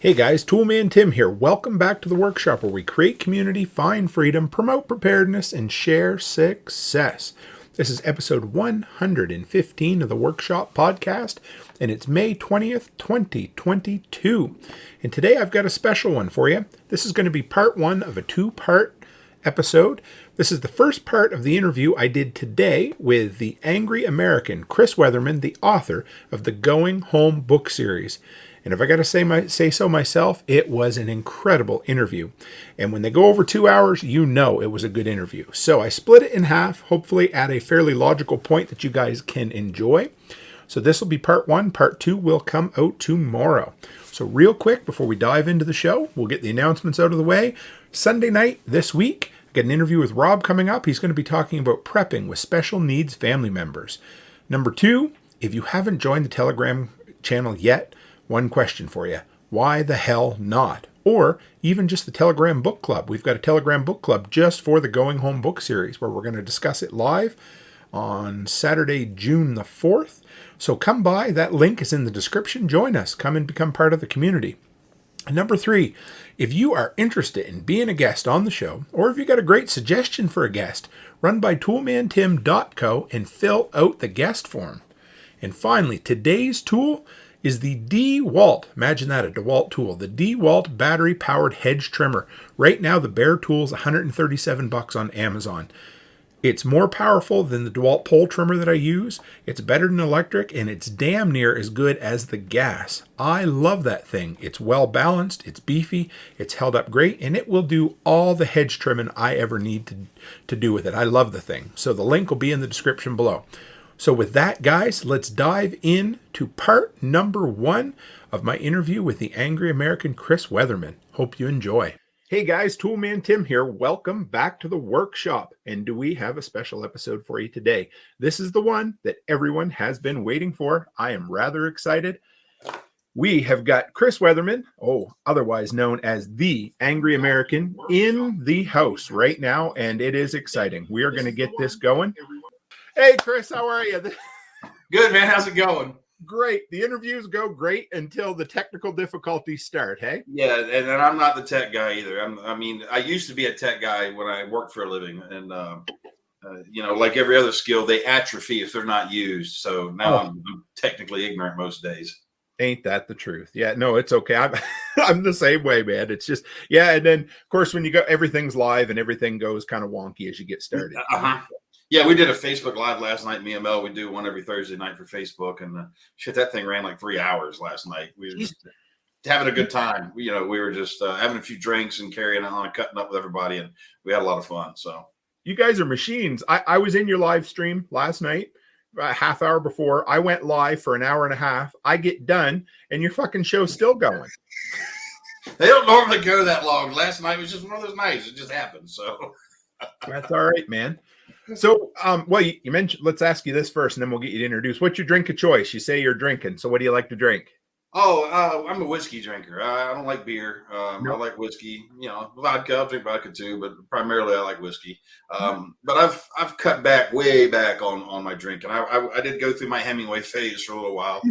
Hey guys, Toolman Tim here. Welcome back to the workshop where we create community, find freedom, promote preparedness, and share success. This is episode 115 of the Workshop podcast, and it's May 20th, 2022. And today I've got a special one for you. This is going to be part one of a two-part episode. This is the first part of the interview I did today with the Angery American, Chris Weatherman, the author of the Going Home book series. And if I got to say so myself, it was an incredible interview. And when they go over 2 hours, you know it was a good interview. So I split it in half, hopefully at a fairly logical point that you guys can enjoy. So this will be part one. Part two will come out tomorrow. So real quick, before we dive into the show, we'll get the announcements out of the way. Sunday night this week, I got an interview with Rob coming up. He's going to be talking about prepping with special needs family members. Number two, if you haven't joined the Telegram channel yet, one question for you. Why the hell not? Or even just the Telegram book club. We've got a Telegram book club just for the Going Home book series where we're going to discuss it live on Saturday, June the 4th. So come by. That link is in the description. Join us. Come and become part of the community. And number three, if you are interested in being a guest on the show, or if you got a great suggestion for a guest, run by toolmantim.co and fill out the guest form. And finally, today's tool is the Dewalt. Imagine that, a Dewalt tool. The Dewalt battery-powered hedge trimmer. Right now, the bare tool is $137 on Amazon. It's more powerful than the Dewalt pole trimmer that I use. It's better than electric, and it's damn near as good as the gas. I love that thing. It's well balanced, it's beefy, it's held up great, and it will do all the hedge trimming I ever need to do with it. I love the thing. So the link will be in the description below. So with that, guys, let's dive in to part number one of my interview with the Angery American Chris Weatherman. Hope you enjoy. Hey guys, Toolman Tim here. Welcome back to the workshop. And do we have a special episode for you today? This is the one that everyone has been waiting for. I am rather excited. We have got Chris Weatherman, otherwise known as the Angery American, in the house right now, and it is exciting. We are going to get this going. Hey, Chris, how are you? Good, man. How's it going? Great. The interviews go great until the technical difficulties start, hey? Yeah, and I'm not the tech guy either. I used to be a tech guy when I worked for a living, and like every other skill, they atrophy if they're not used. So now I'm technically ignorant most days. Ain't that the truth? Yeah, no, it's okay. I'm the same way, man. It's just, yeah. And then, of course, when you go, everything's live and everything goes kind of wonky as you get started. Yeah, we did a Facebook Live last night, me and Mel. We do one every Thursday night for Facebook, and that thing ran like 3 hours last night. We were just having a good time. We were just having a few drinks and carrying on and cutting up with everybody, and we had a lot of fun. So you guys are machines. I was in your live stream last night, a half hour before. I went live for an hour and a half. I get done, and your fucking show's still going. They don't normally go that long. Last night was just one of those nights. It just happened. So that's all right, man. So, you mentioned, let's ask you this first, and then we'll get you to introduce. What's your drink of choice? You say you're drinking. So what do you like to drink? I'm a whiskey drinker. I don't like beer. Nope. I like whiskey, vodka. I'll drink vodka too, but primarily I like whiskey. But I've cut way back on my drinking. I did go through my Hemingway phase for a little while.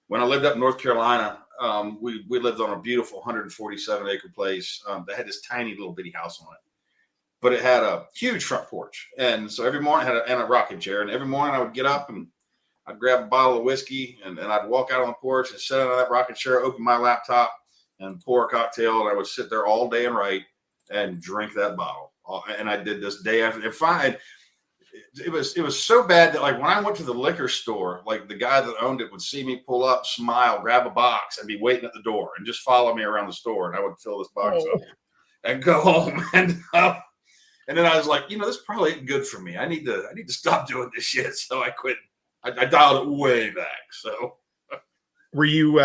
When I lived up in North Carolina, we lived on a beautiful 147 acre place that had this tiny little bitty house on it. But it had a huge front porch. And so every morning I had a rocking chair. And every morning I would get up and I'd grab a bottle of whiskey and I'd walk out on the porch and sit on that rocking chair, open my laptop and pour a cocktail. And I would sit there all day and write and drink that bottle. And I did this day after. And fine. It was so bad that like when I went to the liquor store, like the guy that owned it would see me pull up, smile, grab a box and be waiting at the door and just follow me around the store. And I would fill this box up and go home. And then I was like, this probably isn't good for me. I need to stop doing this shit. So I quit. I dialed it way back. So were you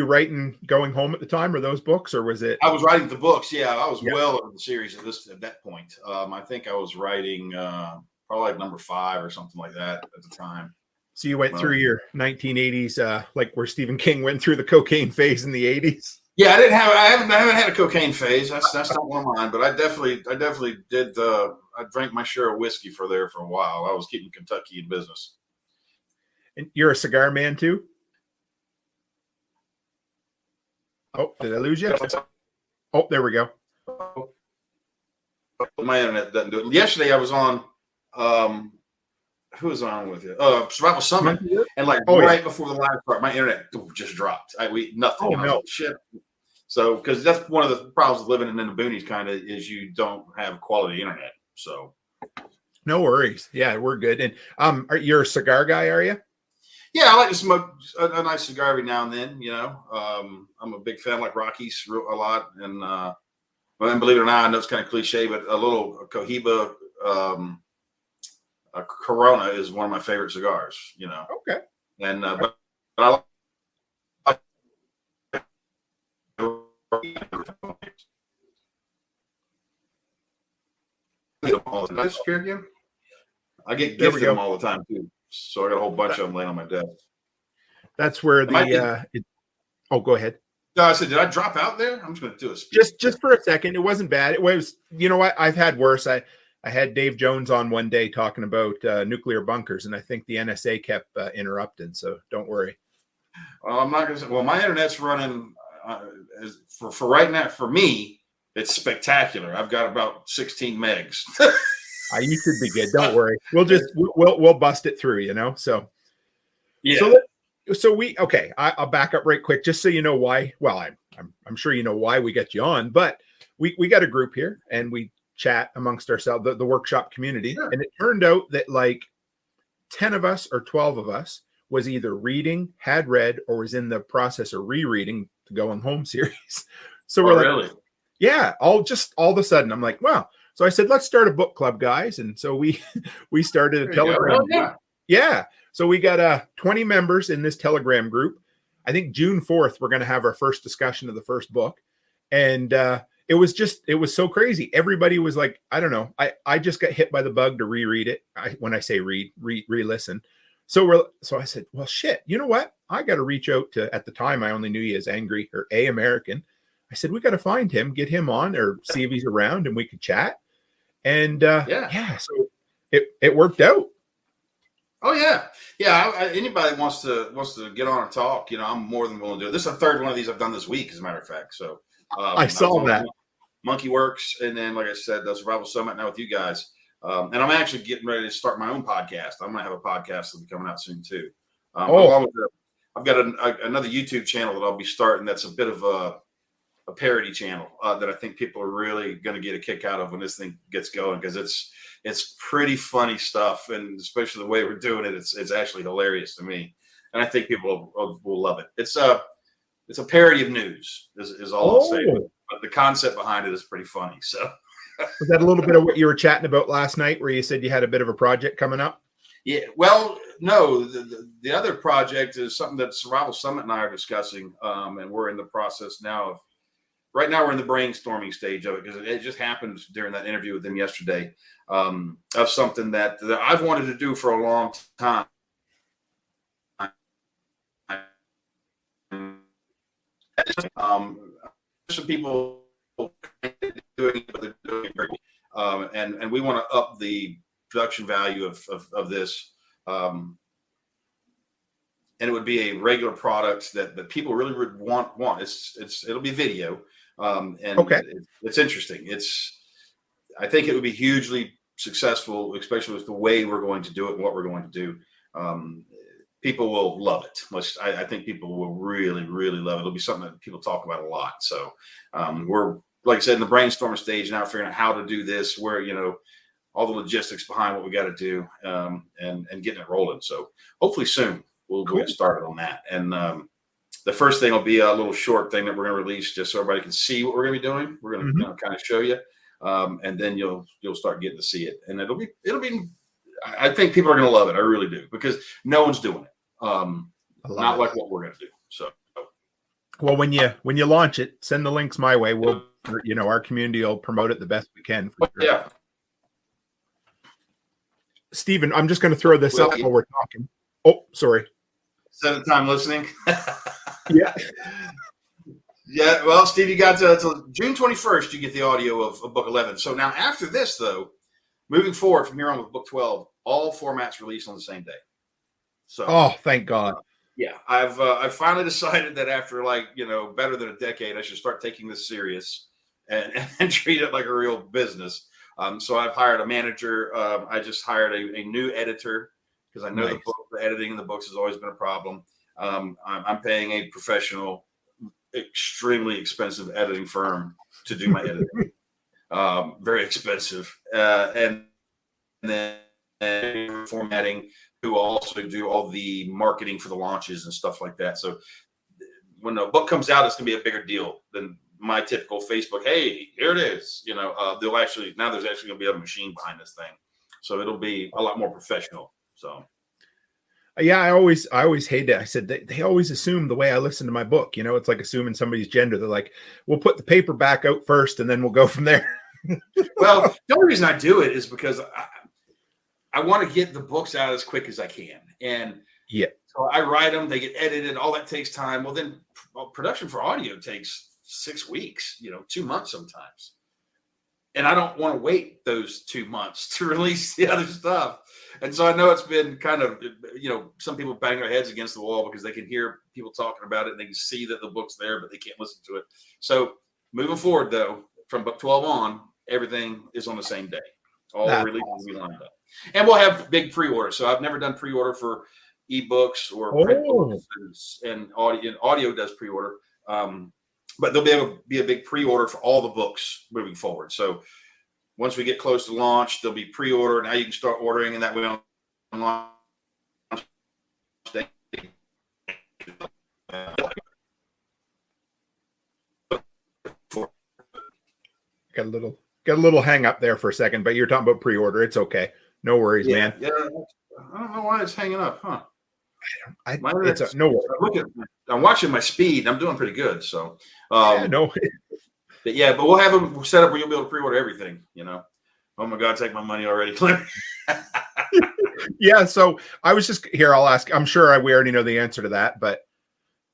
writing Going Home at the time, or those books, or was it? I was writing the books. Yeah, I was well into the series at that point. I think I was writing probably like number 5 or something like that at the time. So you went through your 1980s, like where Stephen King went through the cocaine phase in the 80s. Yeah, I haven't had a cocaine phase. That's not one of mine. But I definitely did. I drank my share of whiskey for a while. I was keeping Kentucky in business. And you're a cigar man too? Oh, did I lose you? Oh, there we go. My internet doesn't do it. Yesterday I was on. Who was on with you? Survival Summit, and before the live start, my internet just dropped. Nothing. Oh, no. Shit. So, because that's one of the problems of living in the boonies, kind of, is you don't have quality internet. So, no worries. Yeah, we're good. And you're a cigar guy, are you? Yeah, I like to smoke a nice cigar every now and then. You know, I'm a big fan, like Rockies a lot, and believe it or not, I know it's kind of cliche, but a little Cohiba a Corona is one of my favorite cigars. You know. Okay. And but I like. I get gifted them all the time too, so I got a whole bunch of them laying on my desk. That's where the go ahead. No, I said, did I drop out there? I'm just going to do a speech. Just for a second. It wasn't bad. It was, you know what? I've had worse. I had Dave Jones on one day talking about nuclear bunkers, and I think the NSA kept interrupting. So don't worry. Well, I'm not going to say. Well, my internet's running for right now. For me, it's spectacular. I've got about 16 megs. You should be good. Don't worry. We'll bust it through. You know. So yeah. I'll back up right quick just so you know why. Well, I'm sure you know why we got you on, but we got a group here and we chat amongst ourselves, the workshop community, and it turned out that like 10 of us or 12 of us was either reading, had read, or was in the process of rereading the Going Home series. So we're like, really? Yeah, all of a sudden I'm like, wow. So I said, let's start a book club, guys. And so we started a Telegram. Yeah. So we got 20 members in this Telegram group. I think June 4th, we're going to have our first discussion of the first book. And it was so crazy. Everybody was like, I don't know. I just got hit by the bug to reread it. When I say re-listen. So I said, well, shit, you know what? I got to reach out to, at the time, I only knew you as Angery American. I said, we got to find him, get him on or see if he's around and we could chat. And so it worked out. Oh yeah. Anybody wants to get on and talk, you know, I'm more than willing to do it. This is the third one of these I've done this week, as a matter of fact. So I saw that. Monkey Works, and then, like I said, the Survival Summit now with you guys. And I'm actually getting ready to start my own podcast. I'm going to have a podcast that'll be coming out soon too. I've got another YouTube channel that I'll be starting. That's a bit of a parody channel that I think people are really going to get a kick out of when this thing gets going, because it's pretty funny stuff, and especially the way we're doing it, it's actually hilarious to me, and I think people will love it. It's a parody of news, is all I'll say, but the concept behind it is pretty funny. So, was that a little bit of what you were chatting about last night, where you said you had a bit of a project coming up? Yeah, well, no, the other project is something that Survival Summit and I are discussing, and we're in the process now of. Right now, we're in the brainstorming stage of it, because it just happened during that interview with them yesterday, of something that I've wanted to do for a long time. Some people doing it, but they're doing it great. And we want to up the production value of this. And it would be a regular product that people really would want. It'll be video. It's interesting. I think it would be hugely successful, especially with the way we're going to do it and what we're going to do. People will love it. I think people will really, really love it. It'll be something that people talk about a lot. So we're, like I said, in the brainstorming stage now, figuring out how to do this, where, you know, all the logistics behind what we got to do, and getting it rolling. So hopefully soon we'll get started on that. And the first thing will be a little short thing that we're going to release, just so everybody can see what we're going to be doing. We're going to kind of show you, and then you'll start getting to see it, and it'll be. I think people are going to love it. I really do, because no one's doing it. Not like what we're going to do. So, well, when you launch it, send the links my way. We'll, our community will promote it the best we can. For sure. Yeah. Stephen, I'm just going to throw this up while we're talking. Oh, sorry. 7th time listening. Yeah. Yeah. Well, Steve, you got till June 21st, you get the audio of book 11. So now after this, though, moving forward from here on with book 12, all formats released on the same day. So, oh, thank God. Yeah, I've finally decided that after better than a decade, I should start taking this serious and, and treat it like a real business. So I've hired a manager. I just hired a new editor because I know Nice. the editing in the books has always been a problem. I'm paying a professional, extremely expensive editing firm to do my editing. Very expensive, and then formatting, who also do all the marketing for the launches and stuff like that. So when the book comes out, it's going to be a bigger deal than my typical Facebook. Hey, here it is. There's actually going to be a machine behind this thing, so it'll be a lot more professional. So. Yeah, I always hate it. I said they always assume the way I listen to my book. It's like assuming somebody's gender. They're like, we'll put the paperback out first, and then we'll go from there. Well, the only reason I do it is because I want to get the books out as quick as I can, and yeah, so I write them. They get edited. All that takes time. Well, then production for audio takes 6 weeks. 2 months sometimes, and I don't want to wait those 2 months to release the other stuff. And so I know it's been kind of, some people bang their heads against the wall because they can hear people talking about it and they can see that the book's there, but they can't listen to it. So moving forward, though, from book 12 on, everything is on the same day. All the releases will be lined up. And we'll have big pre-order. So I've never done pre-order for ebooks or print books, and audio does pre-order. But there'll be a big pre-order for all the books moving forward. So once we get close to launch, there'll be pre-order. Now you can start ordering, and that way on launch day. Got a little hang up there for a second, but you're talking about pre-order. It's okay. No worries, man. Yeah. I don't know why it's hanging up, huh? No worries. I'm watching my speed. I'm doing pretty good. So, no. But we'll have them set up where you'll be able to pre-order everything. Oh my God, take my money already. Yeah. So I was just here. I'll ask. I'm sure we already know the answer to that, but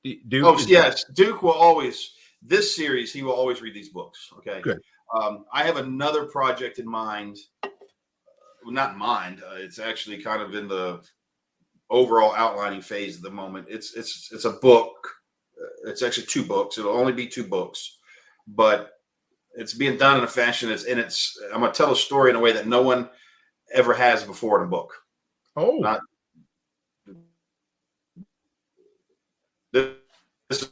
Duke. Oh yes, Duke will always. This series, he will always read these books. Okay. Good. I have another project in mind. Not in mind. It's actually kind of in the overall outlining phase at the moment. It's a book. It's actually 2 books. It'll only be 2 books, but it's being done in a fashion. I'm going to tell a story in a way that no one ever has before in a book. Oh, this is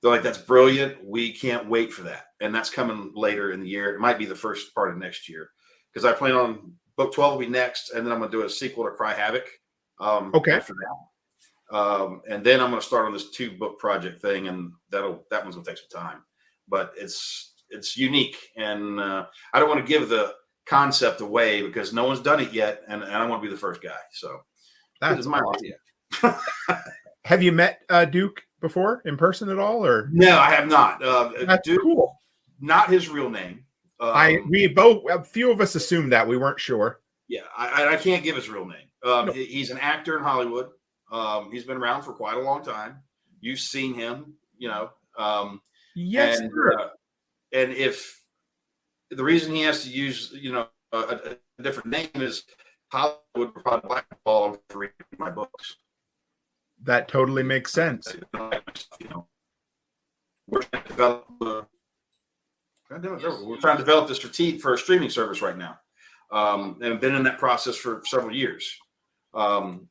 They're like, that's brilliant. We can't wait for that. And that's coming later in the year. It might be the first part of next year, because I plan on book 12 will be next, and then I'm going to do a sequel to Cry Havoc. okay. After that. And then I'm going to start on this 2-book project thing, and that one's going to take some time. But it's unique, and I don't want to give the concept away because no one's done it yet, and I want to be the first guy. So that's my awesome. idea. Have you met Duke before in person at all, or? No, I have not. That's Duke, cool. Not his real name. A few of us assumed that. We weren't sure. Yeah, I can't give his real name. No. He's an actor in Hollywood. He's been around for quite a long time. You've seen him, Yes, and if the reason he has to use, a different name is Hollywood would probably blackball him for reading my books. That totally makes sense. We're trying to develop this for a streaming service right now, and I've been in that process for several years. And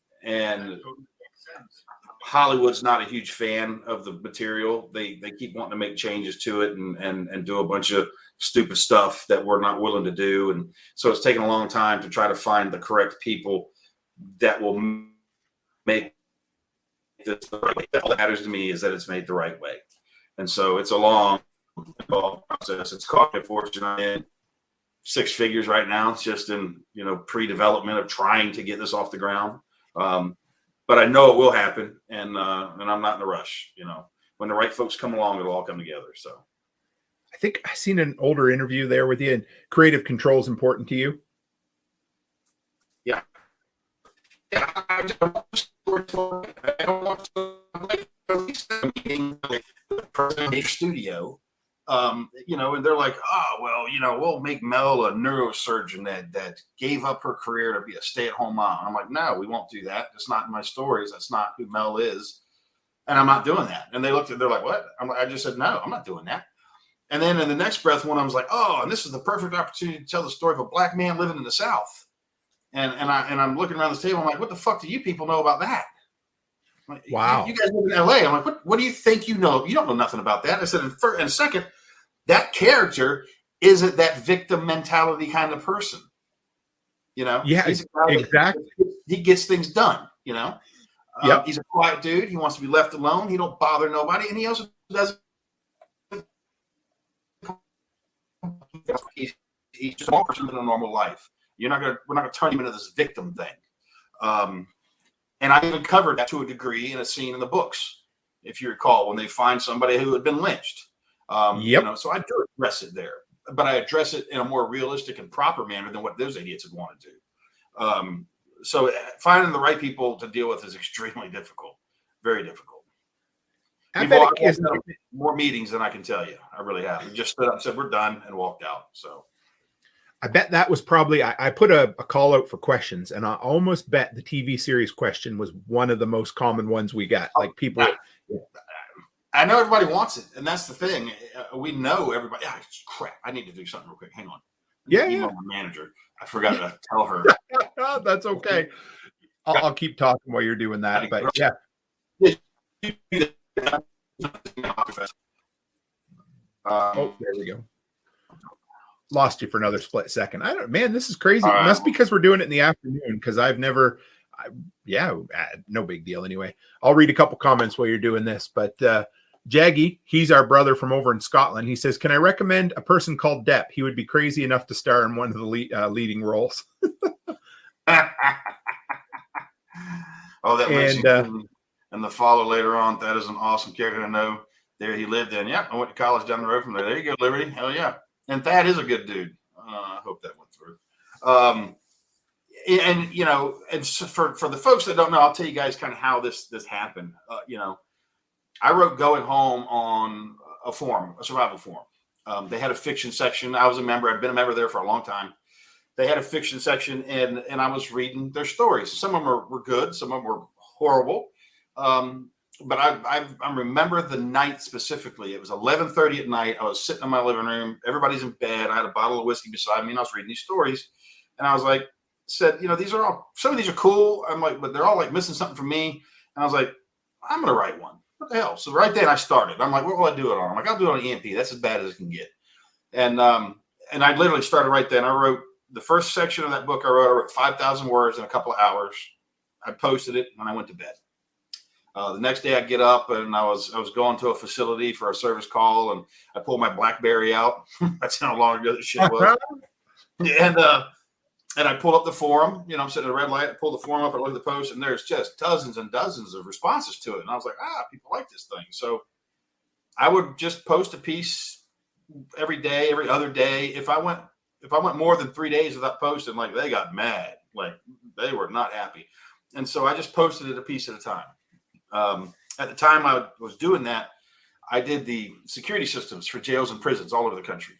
Hollywood's not a huge fan of the material. They keep wanting to make changes to it and do a bunch of stupid stuff that we're not willing to do. And so it's taken a long time to try to find the correct people that will make this the right way. All that matters to me is that it's made the right way. And so it's a long process. It's cost me a fortune. I'm in 6 figures right now. It's just in, pre-development of trying to get this off the ground. But I know it will happen, and I'm not in a rush. When the right folks come along, it'll all come together. So I think I seen an older interview there with you, and creative control is important to you. Yeah. I don't want to release the meeting the studio And they're like, oh, well, we'll make Mel a neurosurgeon that gave up her career to be a stay-at-home mom. I'm like, no, we won't do that. It's not in my stories. That's not who Mel is. And I'm not doing that. And they're like, what? I just said, no, I'm not doing that. And then in the next breath, one I was like, oh, and this is the perfect opportunity to tell the story of a black man living in the South. And I'm looking around this table. I'm like, what the fuck do you people know about that? Like, wow. You guys live in LA. I'm like, what do you think you know? You don't know nothing about that. I said, and second, that character isn't that victim mentality kind of person. Yeah, he's exactly. He gets things done. Yep. He's a quiet dude. He wants to be left alone. He don't bother nobody, and he also doesn't. He's just one person in a normal life. We're not gonna turn him into this victim thing. And I even covered that to a degree in a scene in the books, if you recall, when they find somebody who had been lynched. So I do address it there, but I address it in a more realistic and proper manner than what those idiots would want to do. So finding the right people to deal with is extremely difficult, very difficult. I've more meetings than I can tell you. I really have. We just stood up, said we're done, and walked out. So I bet that was probably, I put a call out for questions, and I almost bet the TV series question was one of the most common ones we got. Like people. I know everybody wants it, and that's the thing. We know everybody. Crap! I need to do something real quick. Hang on. Email my manager. I forgot to tell her. That's okay. I'll keep talking while you're doing that. But yeah. There we go. Lost you for another split second. This is crazy. It must be because we're doing it in the afternoon, because I've never. No big deal anyway. I'll read a couple comments while you're doing this, but Jaggy, he's our brother from over in Scotland. He says, can I recommend a person called Depp? He would be crazy enough to star in one of the leading roles. That makes sense. And the follow later on, that is an awesome character to know. There he lived in. Yeah, I went to college down the road from there. There you go, Liberty. Hell yeah. And Thad is a good dude. I hope that went through. And for the folks that don't know, I'll tell you guys kind of how this happened. I wrote Going Home on a forum, a survival forum. They had a fiction section. I was a member. I'd been a member there for a long time. They had a fiction section, and I was reading their stories. Some of them were good. Some of them were horrible. But I remember the night specifically. It was 11:30 at night. I was sitting in my living room. Everybody's in bed. I had a bottle of whiskey beside me, and I was reading these stories. And I was like, some of these are cool. I'm like, but they're all like missing something from me. And I was like, I'm going to write one. What the hell? So right then I started. I'm like, what will I do it on? I'm like, I'll do it on EMP. That's as bad as it can get. And I literally started right then. I wrote the first section of that book. I wrote 5,000 words in a couple of hours. I posted it and I went to bed. The next day I get up and I was going to a facility for a service call, and I pulled my BlackBerry out. That's how long ago this shit was. And I pulled up the forum. I'm sitting at a red light. I pulled the forum up and look at the post, and there's just dozens and dozens of responses to it. And I was like, people like this thing. So I would just post a piece every day, every other day. If I went more than 3 days without posting, like, they got mad. Like, they were not happy. And so I just posted it a piece at a time. At the time I was doing that, I did the security systems for jails and prisons all over the country.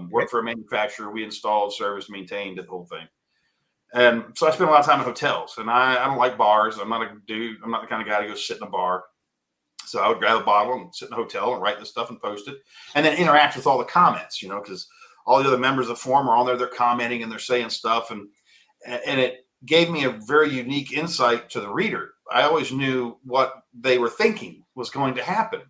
Worked for a manufacturer. We installed, serviced, maintained, did the whole thing. And so I spent a lot of time in hotels, and I don't like bars. I'm not a dude. I'm not the kind of guy to go sit in a bar. So I would grab a bottle and sit in a hotel and write this stuff and post it, and then interact with all the comments, because all the other members of the forum are on there. They're commenting and they're saying stuff. And it gave me a very unique insight to the reader. I always knew what they were thinking was going to happen.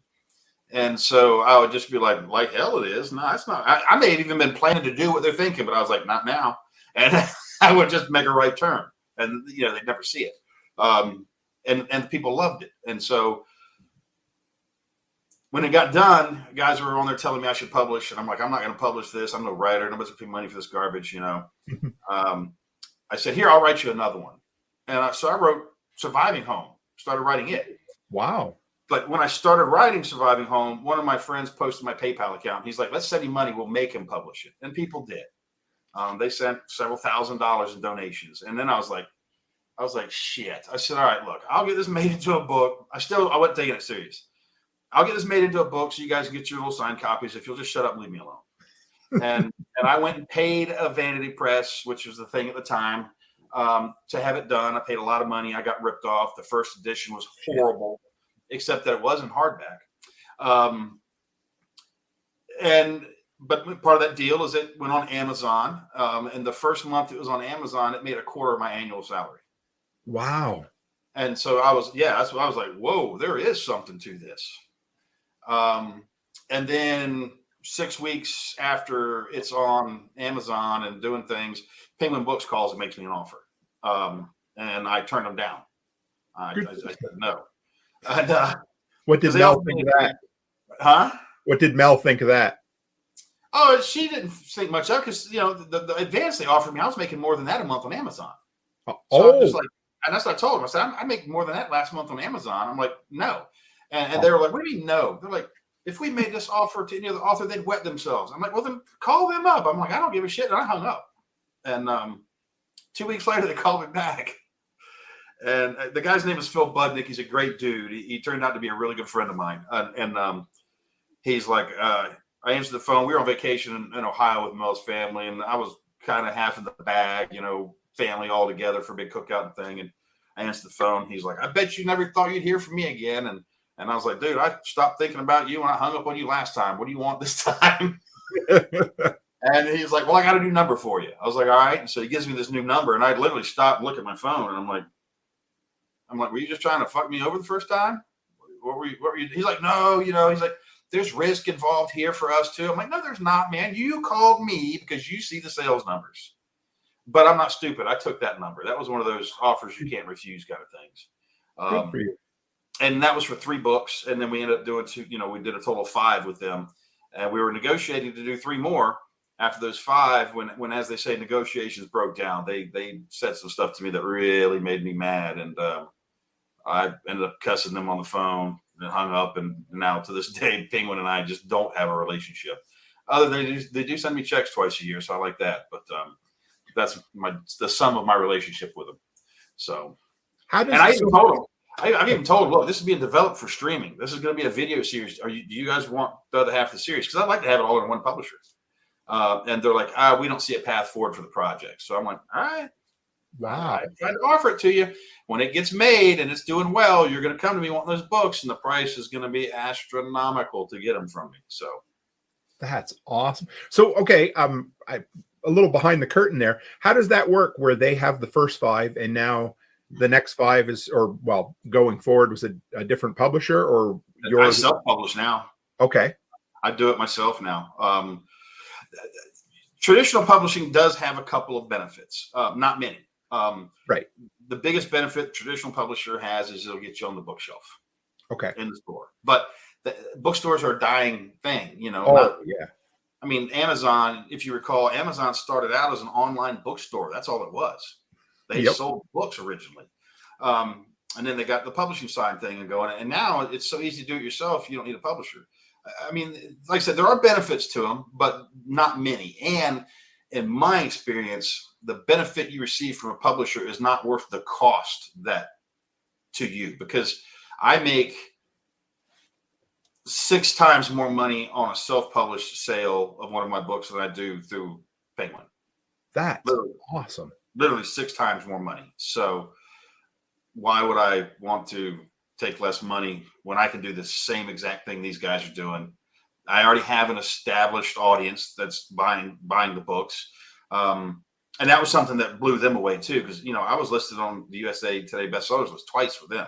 And so I would just be like hell it is. No, it's not. I may have even been planning to do what they're thinking, but I was like, not now. And I would just make a right turn, and they'd never see it. And people loved it. And so when it got done, guys were on there telling me I should publish, and I'm like, I'm not going to publish this. I'm no writer. Nobody's going to pay money for this garbage, I said, here, I'll write you another one. And so I wrote Surviving Home, started writing it. Wow. But when I started writing Surviving Home, one of my friends posted my PayPal account. He's like, let's send him money. We'll make him publish it. And people did. They sent several $1,000s in donations. And then I was like, shit. I said, all right, look, I'll get this made into a book. I wasn't taking it serious. I'll get this made into a book so you guys can get your little signed copies if you'll just shut up and leave me alone. And I went and paid a vanity press, which was the thing at the time, to have it done. I paid a lot of money. I got ripped off. The first edition was horrible, except that it wasn't hardback. But part of that deal is it went on Amazon. And the first month it was on Amazon, it made a quarter of my annual salary. Wow. And so that's what I was like, whoa, there is something to this. And then 6 weeks after it's on Amazon and doing things, Penguin Books calls and makes me an offer. And I turned them down. I said no. And, what did Mel think of that? Huh? What did Mel think of that? Oh, she didn't think much of it because, the advance they offered me, I was making more than that a month on Amazon. So I'm just like, and that's what I told them. I said, I make more than that last month on Amazon. I'm like, no. And they were like, what do you mean no? They're like, if we made this offer to any other author, they'd wet themselves. I'm like, well, then call them up. I'm like, I don't give a shit. And I hung up. And 2 weeks later, they called me back. And the guy's name is Phil Budnick. He's a great dude. He turned out to be a really good friend of mine. And he's like, I answered the phone. We were on vacation in Ohio with Mel's family. And I was kind of half in the bag, family all together for a big cookout and thing. And I answered the phone. He's like, I bet you never thought you'd hear from me again. And I was like, dude, I stopped thinking about you when I hung up on you last time. What do you want this time? And he's like, well, I got a new number for you. I was like, all right. And so he gives me this new number. And I literally stopped and look at my phone. And I'm like, were you just trying to fuck me over the first time? What were you? He's like, no, he's like, there's risk involved here for us too. I'm like, no, there's not, man. You called me because you see the sales numbers. But I'm not stupid. I took that number. That was one of those offers you can't refuse kind of things. Good for you. And that was for 3 books. And then we ended up doing 2, we did a total of 5 with them. And we were negotiating to do 3 more after those 5, when as they say, negotiations broke down. They said some stuff to me that really made me mad. And I ended up cussing them on the phone and hung up. And now to this day, Penguin and I just don't have a relationship. Other than they do send me checks twice a year. So I like that. But that's the sum of my relationship with them. So I've even told them, look, this is being developed for streaming. This is going to be a video series. Do you guys want the other half of the series? Because I'd like to have it all in one publisher. And they're like, we don't see a path forward for the project. So I'm like, all right. Wow. I tried to offer it to you. When it gets made and it's doing well, you're going to come to me wanting those books, and the price is going to be astronomical to get them from me. So that's awesome. So, okay. A little behind the curtain there. How does that work where they have the first 5 and now the next 5 is, going forward was a different publisher, or I self-publish now? Okay. I do it myself now. Traditional publishing does have a couple of benefits, not many. Right. The biggest benefit traditional publisher has is it'll get you on the bookshelf. Okay. In the store. But the bookstores are a dying thing, yeah. I mean, Amazon, if you recall, Amazon started out as an online bookstore. That's all it was. They sold books originally. And then they got the publishing side thing going. And now it's so easy to do it yourself. You don't need a publisher. I mean, like I said, there are benefits to them, but not many. And in my experience, the benefit you receive from a publisher is not worth the cost to you, because I make 6 times more money on a self-published sale of one of my books than I do through Penguin. That's awesome. Literally 6 times more money. So why would I want to take less money when I can do the same exact thing these guys are doing? I already have an established audience that's buying the books. And that was something that blew them away too, because, I was listed on the USA Today bestsellers list twice with them.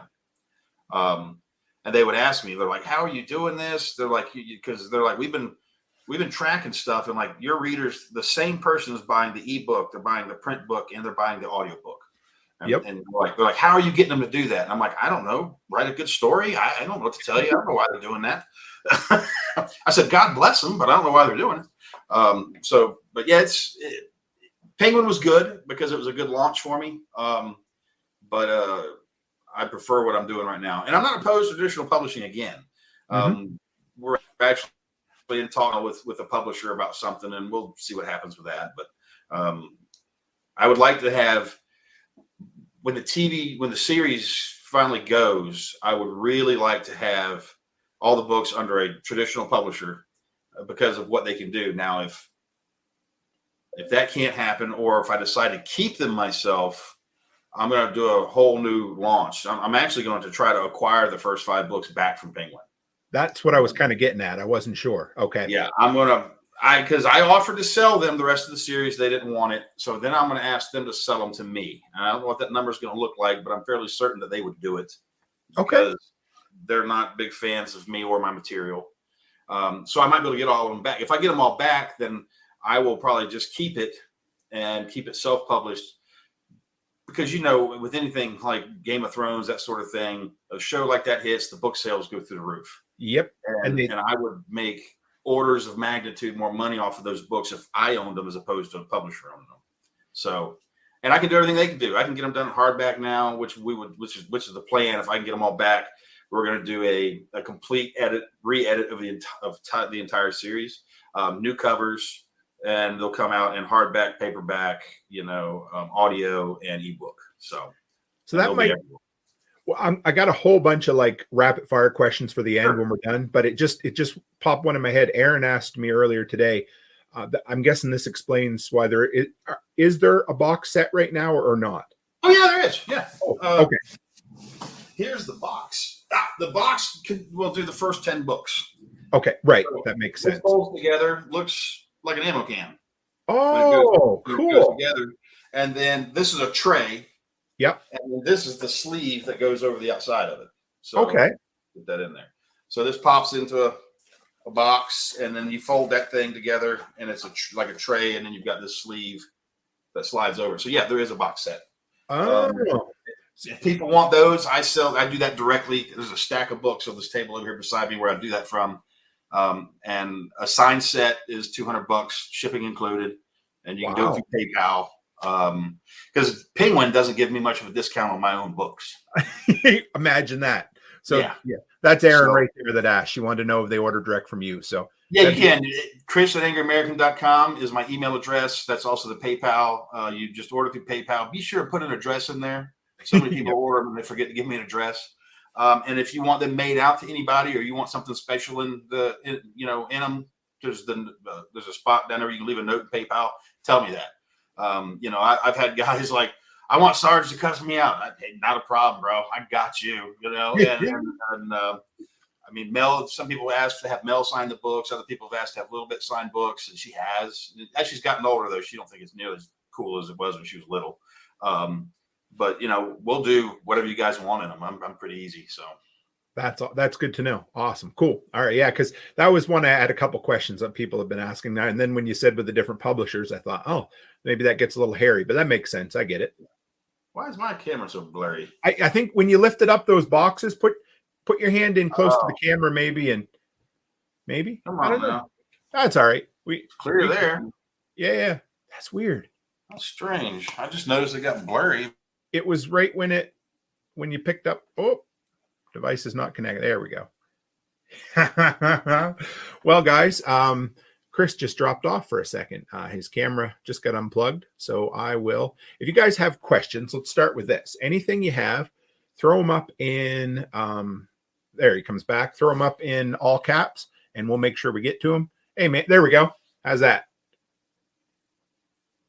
And they would ask me, they're like, how are you doing this? They're like, because they're like, we've been tracking stuff, and like your readers, the same person is buying the ebook, they're buying the print book, and they're buying the audio book. And, yep. And they're like, how are you getting them to do that? And I'm like, I don't know. Write a good story. I don't know what to tell you. I don't know why they're doing that. I said, God bless them, but I don't know why they're doing it. But yeah, Penguin was good because it was a good launch for me. But I prefer what I'm doing right now. And I'm not opposed to traditional publishing again. We're actually in talk with a publisher about something, and we'll see what happens with that. But I would like to have, when the series finally goes, I would really like to have all the books under a traditional publisher because of what they can do. Now, if that can't happen, or if I decide to keep them myself, I'm going to do a whole new launch. I'm actually going to try to acquire the first 5 books back from Penguin. That's what I was kind of getting at. I wasn't sure. Okay. Yeah, because I offered to sell them the rest of the series. They didn't want it. So then I'm going to ask them to sell them to me. And I don't know what that number is going to look like, but I'm fairly certain that they would do it. Okay. Because they're not big fans of me or my material. So I might be able to get all of them back. If I get them all back, then I will probably just keep it and keep it self-published. Because, with anything like Game of Thrones, that sort of thing, a show like that hits, the book sales go through the roof. Yep. And I would make orders of magnitude more money off of those books if I owned them as opposed to a publisher owning them. So, and I can do everything they can do. I can get them done in hardback now, which is the plan. If I can get them all back, we're going to do a complete re-edit of the entire series, new covers, and they'll come out in hardback, paperback, audio and ebook. So that might. Well, I got a whole bunch of like rapid fire questions for the end when we're done, but it just popped one in my head. Aaron asked me earlier today. I'm guessing this explains why is there a box set right now or not? Oh yeah, there is. Yeah. Okay. Here's the box. The box will do the first 10 books. Okay, right. So that makes sense. It folds together, looks like an ammo can. Oh, cool. It goes together. And then this is a tray. Yep. And this is the sleeve that goes over the outside of it. So okay. Put that in there. So this pops into a box, and then you fold that thing together, and it's like a tray, and then you've got this sleeve that slides over. So yeah, there is a box set. Oh. If people want those, I do that directly. There's a stack of books on this table over here beside me where I do that from. And a signed set is $200, shipping included, and you can do it through PayPal. Because Penguin doesn't give me much of a discount on my own books. Imagine that. So yeah, that's Aaron right there that asked. She wanted to know if they order direct from you. So yeah, you can. Chris at AngeryAmerican.com is my email address. That's also the PayPal. You just order through PayPal. Be sure to put an address in there. So many people order them and they forget to give me an address. And if you want them made out to anybody, or you want something special in them, there's a spot down there you can leave a note in PayPal. Tell me that. I've had guys like, I want Sarge to cuss me out. Not a problem, bro. I got you. Mel. Some people ask to have Mel sign the books. Other people have asked to have Little Bit sign books, and she has. As she's gotten older, though, she don't think it's nearly as cool as it was when she was little. But we'll do whatever you guys want in them. I'm pretty easy. So that's good to know. Awesome. Cool. All right. Yeah. Cause that was one I had a couple questions that people have been asking now. And then when you said with the different publishers, I thought, oh, maybe that gets a little hairy, but that makes sense. I get it. Why is my camera so blurry? I think when you lifted up those boxes, put your hand in close to the camera, maybe. Come on now. That's all right. Clear there. Yeah. That's weird. That's strange. I just noticed it got blurry. It was right when you picked up. Oh, device is not connected. There we go. Well, guys, Chris just dropped off for a second. His camera just got unplugged. So I will, if you guys have questions, let's start with this. Anything you have, throw them up in, there he comes back. Throw them up in all caps and we'll make sure we get to them. Hey, man, there we go. How's that?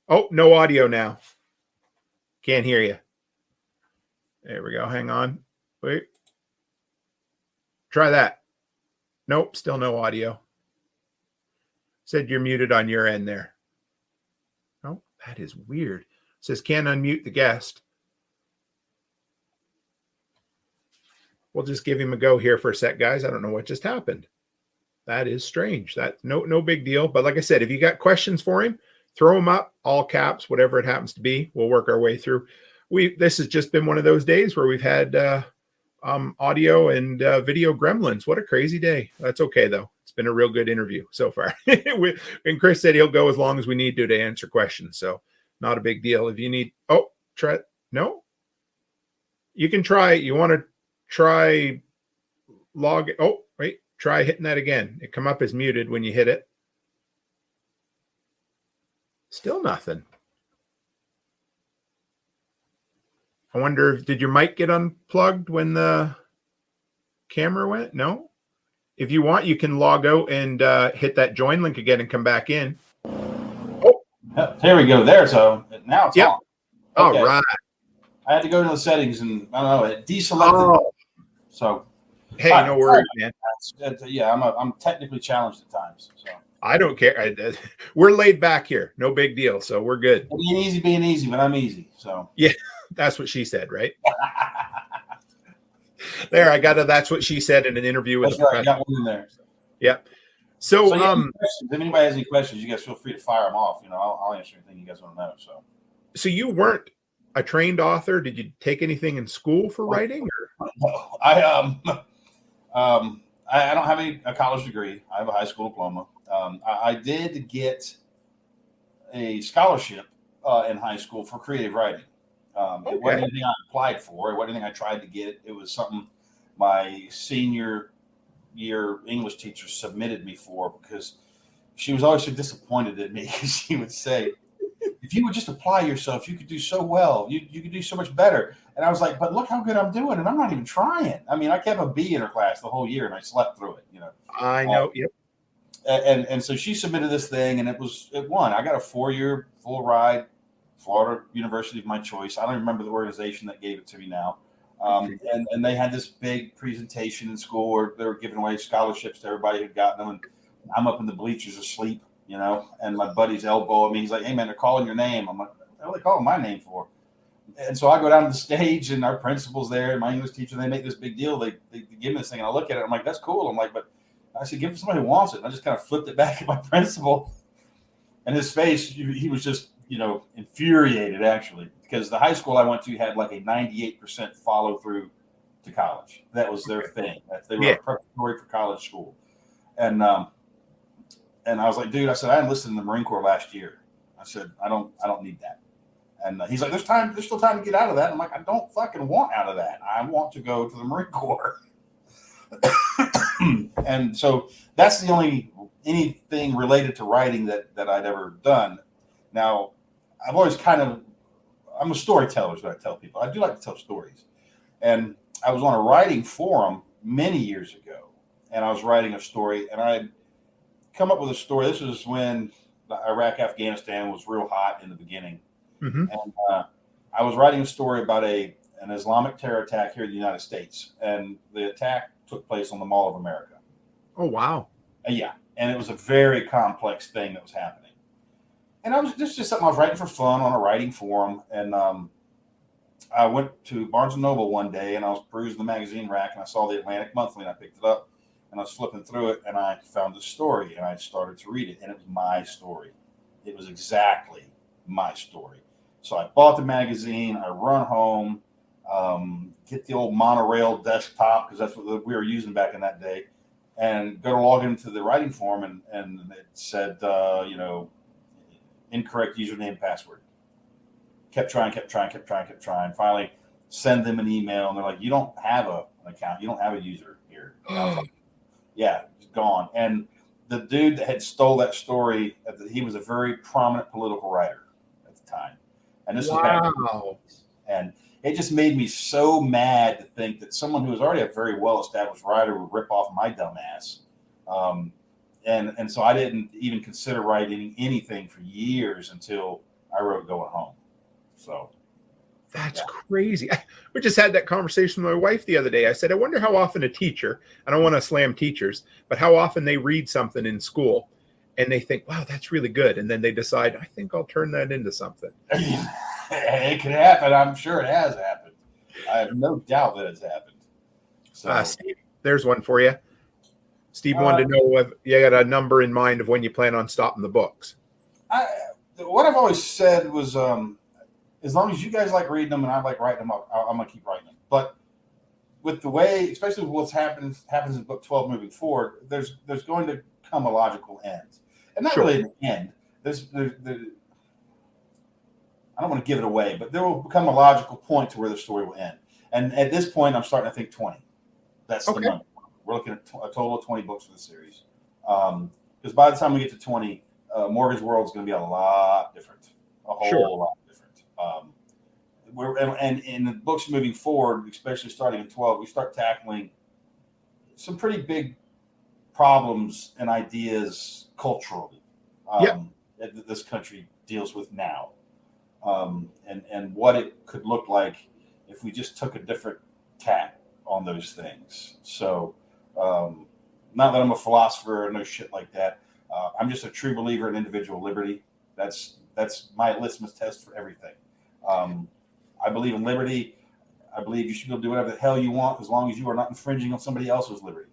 Oh, no audio now. Can't hear you. There we go. Hang on. Wait. Try that. Nope. Still no audio. Said you're muted on your end there. Oh, that is weird. It says can't unmute the guest. We'll just give him a go here for a sec, guys. I don't know what just happened. That is strange. That's no big deal. But like I said, if you got questions for him, throw them up, all caps, whatever it happens to be. We'll work our way through. This has just been one of those days where we've had audio and video gremlins. What a crazy day. That's okay, though. It's been a real good interview so far. And Chris said he'll go as long as we need to answer questions. So not a big deal. If you need, no, you can try. You want to try log. Oh, wait, try hitting that again. It come up as muted when you hit it. Still nothing. I wonder, did your mic get unplugged when the camera went? No? If you want, you can log out and hit that join link again and come back in. Oh, there we go. There, so now it's on. Okay. All right. I had to go into the settings and I don't know, it deselected. Oh. So, hey, no worries, man. Yeah, I'm technically challenged at times. So I don't care. We're laid back here. No big deal. So we're good. Being easy, but I'm easy. So yeah, that's what she said, right? There, I got a "that's what she said" in an interview with. That's right. I got one in there. Yeah. So if anybody has any questions, you guys feel free to fire them off. I'll answer anything you guys want to know. So you weren't a trained author. Did you take anything in school for writing? Or? I don't have a college degree. I have a high school diploma. I did get a scholarship in high school for creative writing. It wasn't anything I applied for. It wasn't anything I tried to get. It was something my senior year English teacher submitted me for because she was always so disappointed in me because she would say, if you would just apply yourself, you could do so well. You could do so much better. And I was like, but look how good I'm doing, and I'm not even trying. I mean, I kept a B in her class the whole year, and I slept through it. I know. Yep. And so she submitted this thing, and it won. I got a 4-year full ride, Florida University of my choice. I don't remember the organization that gave it to me now. And they had this big presentation in school where they were giving away scholarships to everybody who'd gotten them. And I'm up in the bleachers asleep, and my buddy's elbowing me. He's like, hey, man, they're calling your name. I'm like, what are they calling my name for? And so I go down to the stage, and our principal's there, and my English teacher, they make this big deal. They give me this thing, and I look at it. I'm like, that's cool. I'm like, but I said, give it to somebody who wants it. And I just kind of flipped it back at my principal. And his face, he was just, infuriated, actually, because the high school I went to had like a 98% follow through to college. That was their thing. They were preparatory for college school. And I was like, dude, I said, I enlisted in the Marine Corps last year. I said, I don't need that. And he's like, there's still time to get out of that. I'm like, I don't fucking want out of that. I want to go to the Marine Corps. And so that's the only anything related to writing that I'd ever done. Now, I've always I'm a storyteller is what I tell people. I do like to tell stories. And I was on a writing forum many years ago, and I was writing a story, and I had come up with a story. This was when Iraq, Afghanistan was real hot in the beginning. Mm-hmm. And I was writing a story about an Islamic terror attack here in the United States. And the attack took place on the Mall of America. Oh, wow. Yeah. And it was a very complex thing that was happening. And this is just something I was writing for fun on a writing forum. And I went to Barnes & Noble one day, and I was perusing the magazine rack, and I saw the Atlantic Monthly, and I picked it up, and I was flipping through it, and I found this story, and I started to read it, and it was my story. It was exactly my story. So I bought the magazine, I run home, get the old monorail desktop, because that's what we were using back in that day, and go to log into the writing forum, and it said, incorrect username password. Kept trying. Finally, send them an email, and they're like, you don't have an account. You don't have a user here. Like, yeah, it's gone. And the dude that had stole that story, he was a very prominent political writer at the time. And this was back and it just made me so mad to think that someone who was already a very well-established writer would rip off my dumb ass. And so I didn't even consider writing anything for years until I wrote Going Home. So that's crazy. We just had that conversation with my wife the other day. I said, I wonder how often a teacher, I don't want to slam teachers, but how often they read something in school and they think, wow, that's really good. And then they decide, I think I'll turn that into something. It could happen. I'm sure it has happened. I have no doubt that it's happened. So, Steve, there's one for you. Steve wanted to know if you got a number in mind of when you plan on stopping the books. What I've always said was, as long as you guys like reading them and I like writing them up, I'm going to keep writing them. But with the way, especially with what happens in book 12 moving forward, there's going to come a logical end. And not really an end. I don't want to give it away, but there will become a logical point to where the story will end. And at this point, I'm starting to think 20. That's the number. We're looking at a total of 20 books for the series. Because by the time we get to 20, Morgan's World is going to be a lot different. A whole lot different. And in the books moving forward, especially starting in 12, we start tackling some pretty big problems and ideas culturally Yep. that this country deals with now, and what it could look like if we just took a different tack on those things. So, not that I'm a philosopher or no shit like that. I'm just a true believer in individual liberty. That's my litmus test for everything. I believe in liberty. I believe you should be able to do whatever the hell you want as long as you are not infringing on somebody else's liberty.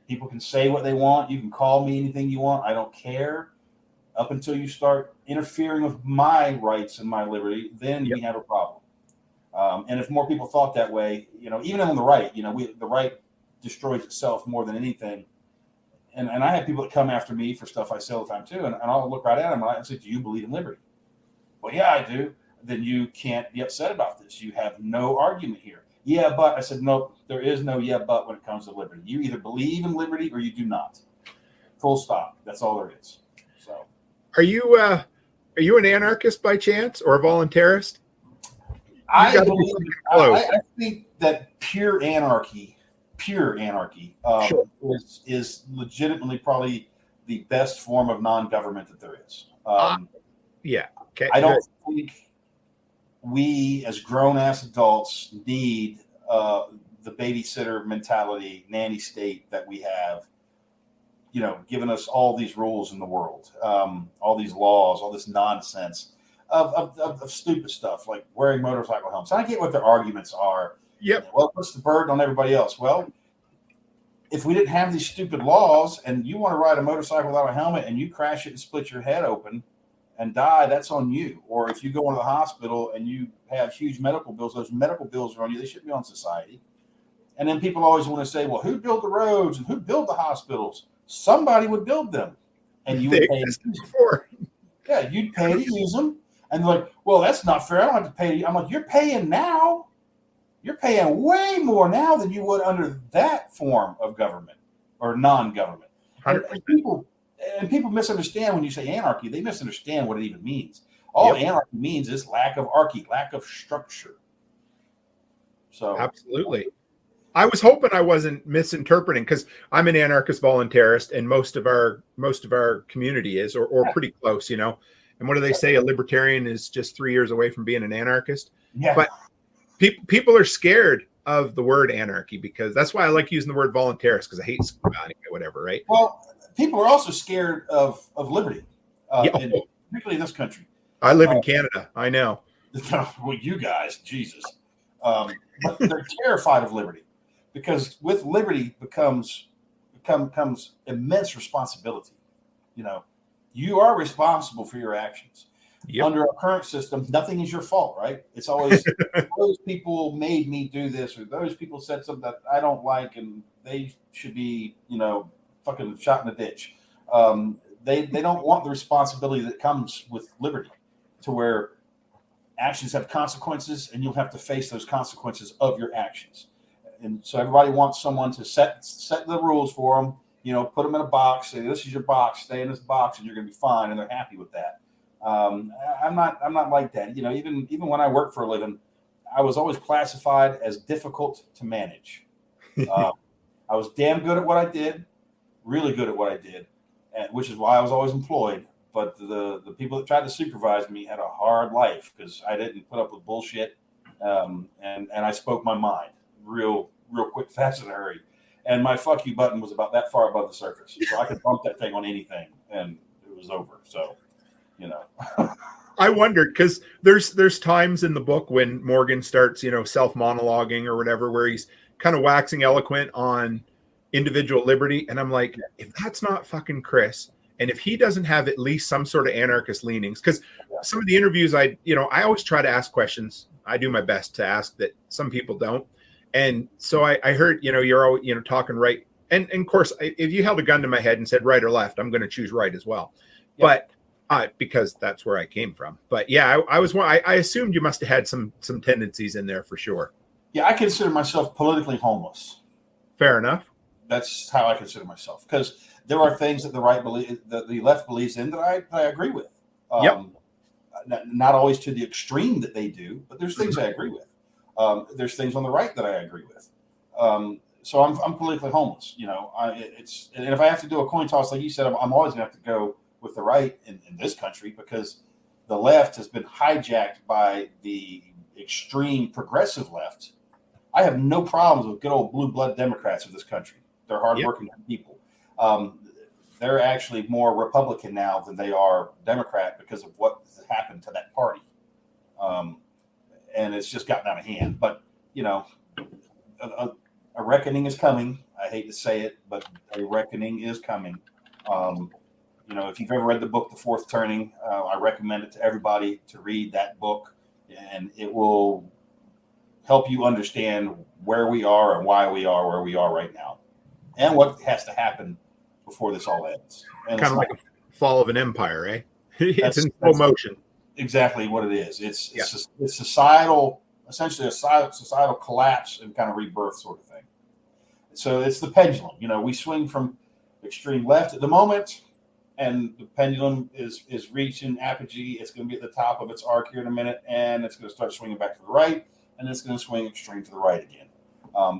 People can say what they want. You can call me anything you want. I don't care. Up until you start interfering with my rights and my liberty, then we have a problem. And if more people thought that way, even on the right, the right destroys itself more than anything. And I have people that come after me for stuff I say all the time too. And I'll look right at them and I say, do you believe in liberty? Well, yeah, I do. Then you can't be upset about this. You have no argument here. Yeah, but I said, no, there is no yeah, but when it comes to liberty. You either believe in liberty or you do not. Full stop. That's all there is. So, Are you an anarchist by chance or a voluntarist? I think that pure anarchy is legitimately probably the best form of non-government that there is. Yeah. Okay. I don't think we as grown-ass adults need the babysitter mentality, nanny state that we have, giving us all these rules in the world, all these laws, all this nonsense of stupid stuff like wearing motorcycle helmets. I get what their arguments are. Yep. Well, it puts the burden on everybody else. Well, if we didn't have these stupid laws and you want to ride a motorcycle without a helmet and you crash it and split your head open and die, that's on you. Or if you go into the hospital and you have huge medical bills, those medical bills are on you. They shouldn't be on society. And then people always want to say, well, who built the roads and who built the hospitals? Somebody would build them. And you would pay before. Yeah, you'd pay to use them. And they're like, well, that's not fair. I don't have to pay to. I'm like, you're paying now. You're paying way more now than you would under that form of government or non-government. And people misunderstand when you say anarchy. They misunderstand what it even means. All anarchy means is lack of archy, lack of structure. So absolutely. I was hoping I wasn't misinterpreting because I'm an anarchist voluntarist and most of our community is or pretty close, And what do they say? A libertarian is just 3 years away from being an anarchist. Yeah. But people are scared of the word anarchy because that's why I like using the word voluntarist because I hate whatever, right? Well, people are also scared of liberty, particularly in this country. I live in Canada. I know. Well, you guys, Jesus. But they're terrified of liberty because with liberty comes immense responsibility. You are responsible for your actions. Yep. Under our current system, nothing is your fault, right? It's always those people made me do this, or those people said something that I don't like, and they should be, fucking shot in the ditch. They don't want the responsibility that comes with liberty, to where actions have consequences, and you'll have to face those consequences of your actions. And so everybody wants someone to set the rules for them. Put them in a box. Say, this is your box. Stay in this box, and you're going to be fine. And they're happy with that. I'm not like that. Even when I worked for a living, I was always classified as difficult to manage. I was damn good at what I did, really good at what I did, which is why I was always employed. But the people that tried to supervise me had a hard life because I didn't put up with bullshit, and I spoke my mind real quick, fast, in a hurry. And my fuck you button was about that far above the surface, so I could bump that thing on anything, and it was over. So. I wondered because there's times in the book when Morgan starts, self-monologuing or whatever, where he's kind of waxing eloquent on individual liberty. And I'm like, if that's not fucking Chris, and if he doesn't have at least some sort of anarchist leanings, because some of the interviews I always try to ask questions. I do my best to ask that some people don't. And so I heard, you're always, talking right. And of course, if you held a gun to my head and said right or left, I'm going to choose right as well. Yeah. But because that's where I came from. But yeah, I assumed you must have had some tendencies in there for sure. Yeah, I consider myself politically homeless. Fair enough. That's how I consider myself, because there are things that the left believes in that I agree with. Not always to the extreme that they do, but there's things I agree with. There's things on the right that I agree with. so I'm politically homeless. You know, and if I have to do a coin toss, like you said, I'm always going to have to go with the right in this country, because the left has been hijacked by the extreme progressive left. I have no problems with good old blue blood Democrats of this country. They're hardworking people. They're actually more Republican now than they are Democrat because of what has happened to that party. And it's just gotten out of hand. But, you know, a reckoning is coming. I hate to say it, but a reckoning is coming. You know, if you've ever read the book, The Fourth Turning, I recommend it to everybody to read that book, and it will help you understand where we are and why we are where we are right now, and what has to happen before this all ends. And kind of like a fall of an empire, eh? It's in slow motion. Exactly what it is. It's societal, essentially a societal collapse and kind of rebirth sort of thing. So it's the pendulum. You know, we swing from extreme left at the moment, and the pendulum is reaching apogee. It's going to be at the top of its arc here in a minute, and it's going to start swinging back to the right, and it's going to swing extreme to the right again.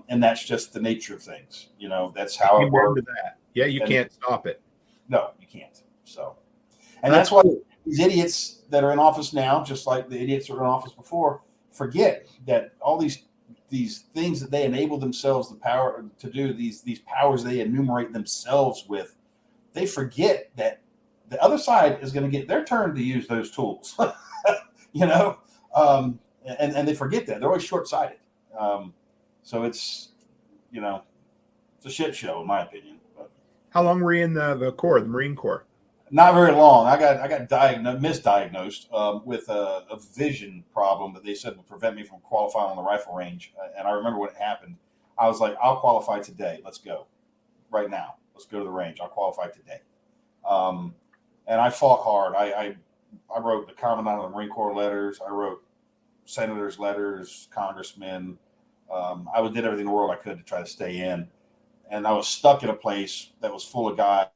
And that's just the nature of things. You know, that's how it works. Yeah, you can't stop it. No, you can't. So, and that's why these idiots that are in office now, just like the idiots that were in office before, forget that all these things that they enable themselves the power to do, these powers they enumerate themselves with, they forget that the other side is going to get their turn to use those tools. You know, and they forget that. They're always short-sighted. So it's, you know, it's a shit show in my opinion. But how long were you in the Corps, the Marine Corps? Not very long. I got misdiagnosed with a vision problem that they said would prevent me from qualifying on the rifle range. And I remember when it happened, I was like, I'll qualify today. Let's go right now. Let's go to the range. I'll qualify today. And I fought hard. I wrote the Commandant of the Marine Corps letters. I wrote senators' letters, congressmen. I did everything in the world I could to try to stay in. And I was stuck in a place that was full of guys.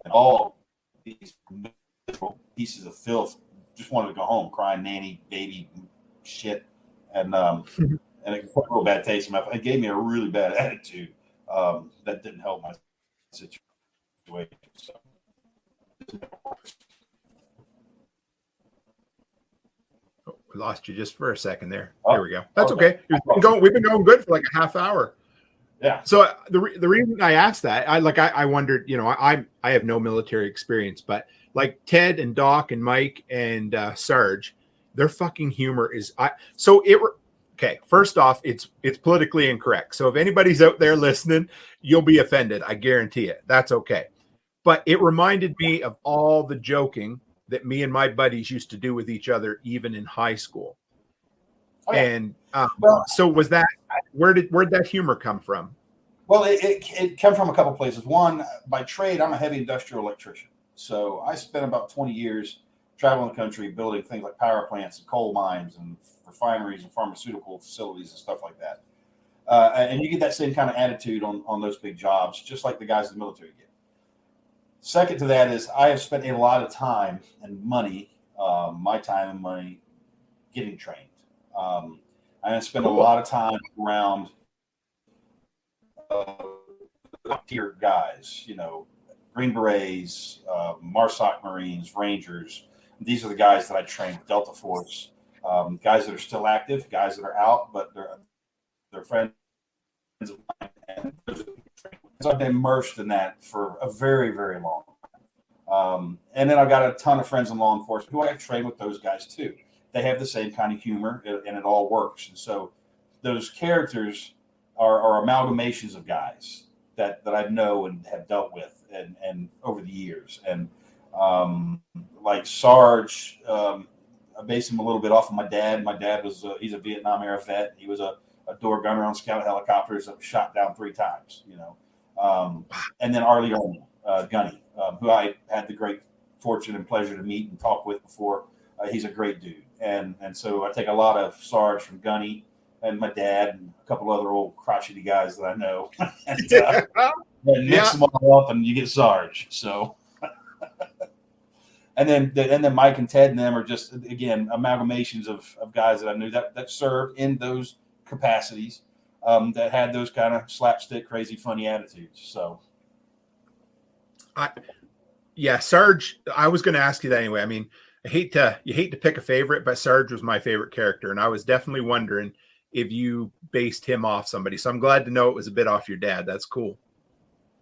And all these pieces of filth just wanted to go home, crying nanny, baby, shit. And it put a real bad taste in my mouth. It gave me a really bad attitude that didn't help my situation. So. We lost you just for a second there. Oh, there we go. That's okay. We've been going good for like a half hour. Yeah. So the reason I asked that, I wondered, you know, I have no military experience, but like Ted and Doc and Mike and Sarge, their fucking humor is okay. First off, it's politically incorrect. So if anybody's out there listening, you'll be offended. I guarantee it. That's okay. But it reminded me of all the joking that me and my buddies used to do with each other, even in high school. Oh, yeah. And so was that, where'd that humor come from? Well, it came from a couple places. One, by trade, I'm a heavy industrial electrician. So I spent about 20 years traveling the country building things like power plants and coal mines and refineries and pharmaceutical facilities and stuff like that. And you get that same kind of attitude on those big jobs, just like the guys in the military get. Second to that is I have spent a lot of time and money, my time and money, getting trained. I have spent a lot of time around tier guys, you know, Green Berets, MARSOC Marines, Rangers. These are the guys that I trained with Delta Force, guys that are still active, guys that are out, but they're friends of mine. And so I've been immersed in that for a very, very long time. And then I've got a ton of friends in law enforcement who I have trained with those guys too. They have the same kind of humor, and it all works. And so those characters are amalgamations of guys that I know and have dealt with and over the years. And like Sarge, I based him a little bit off of my dad. My dad was he's a Vietnam era vet. He was a door gunner on scout helicopters that was shot down 3 times, you know. And then Arlie Gunny, who I had the great fortune and pleasure to meet and talk with before. He's a great dude. And so I take a lot of Sarge from Gunny and my dad and a couple other old crotchety guys that I know. And mix them all up and you get Sarge. So, And then Mike and Ted and them are just, again, amalgamations of guys that I knew that served in those capacities, that had those kind of slapstick, crazy, funny attitudes. So, Sarge. I was going to ask you that anyway. I mean, you hate to pick a favorite, but Sarge was my favorite character, and I was definitely wondering if you based him off somebody. So I'm glad to know it was a bit off your dad. That's cool.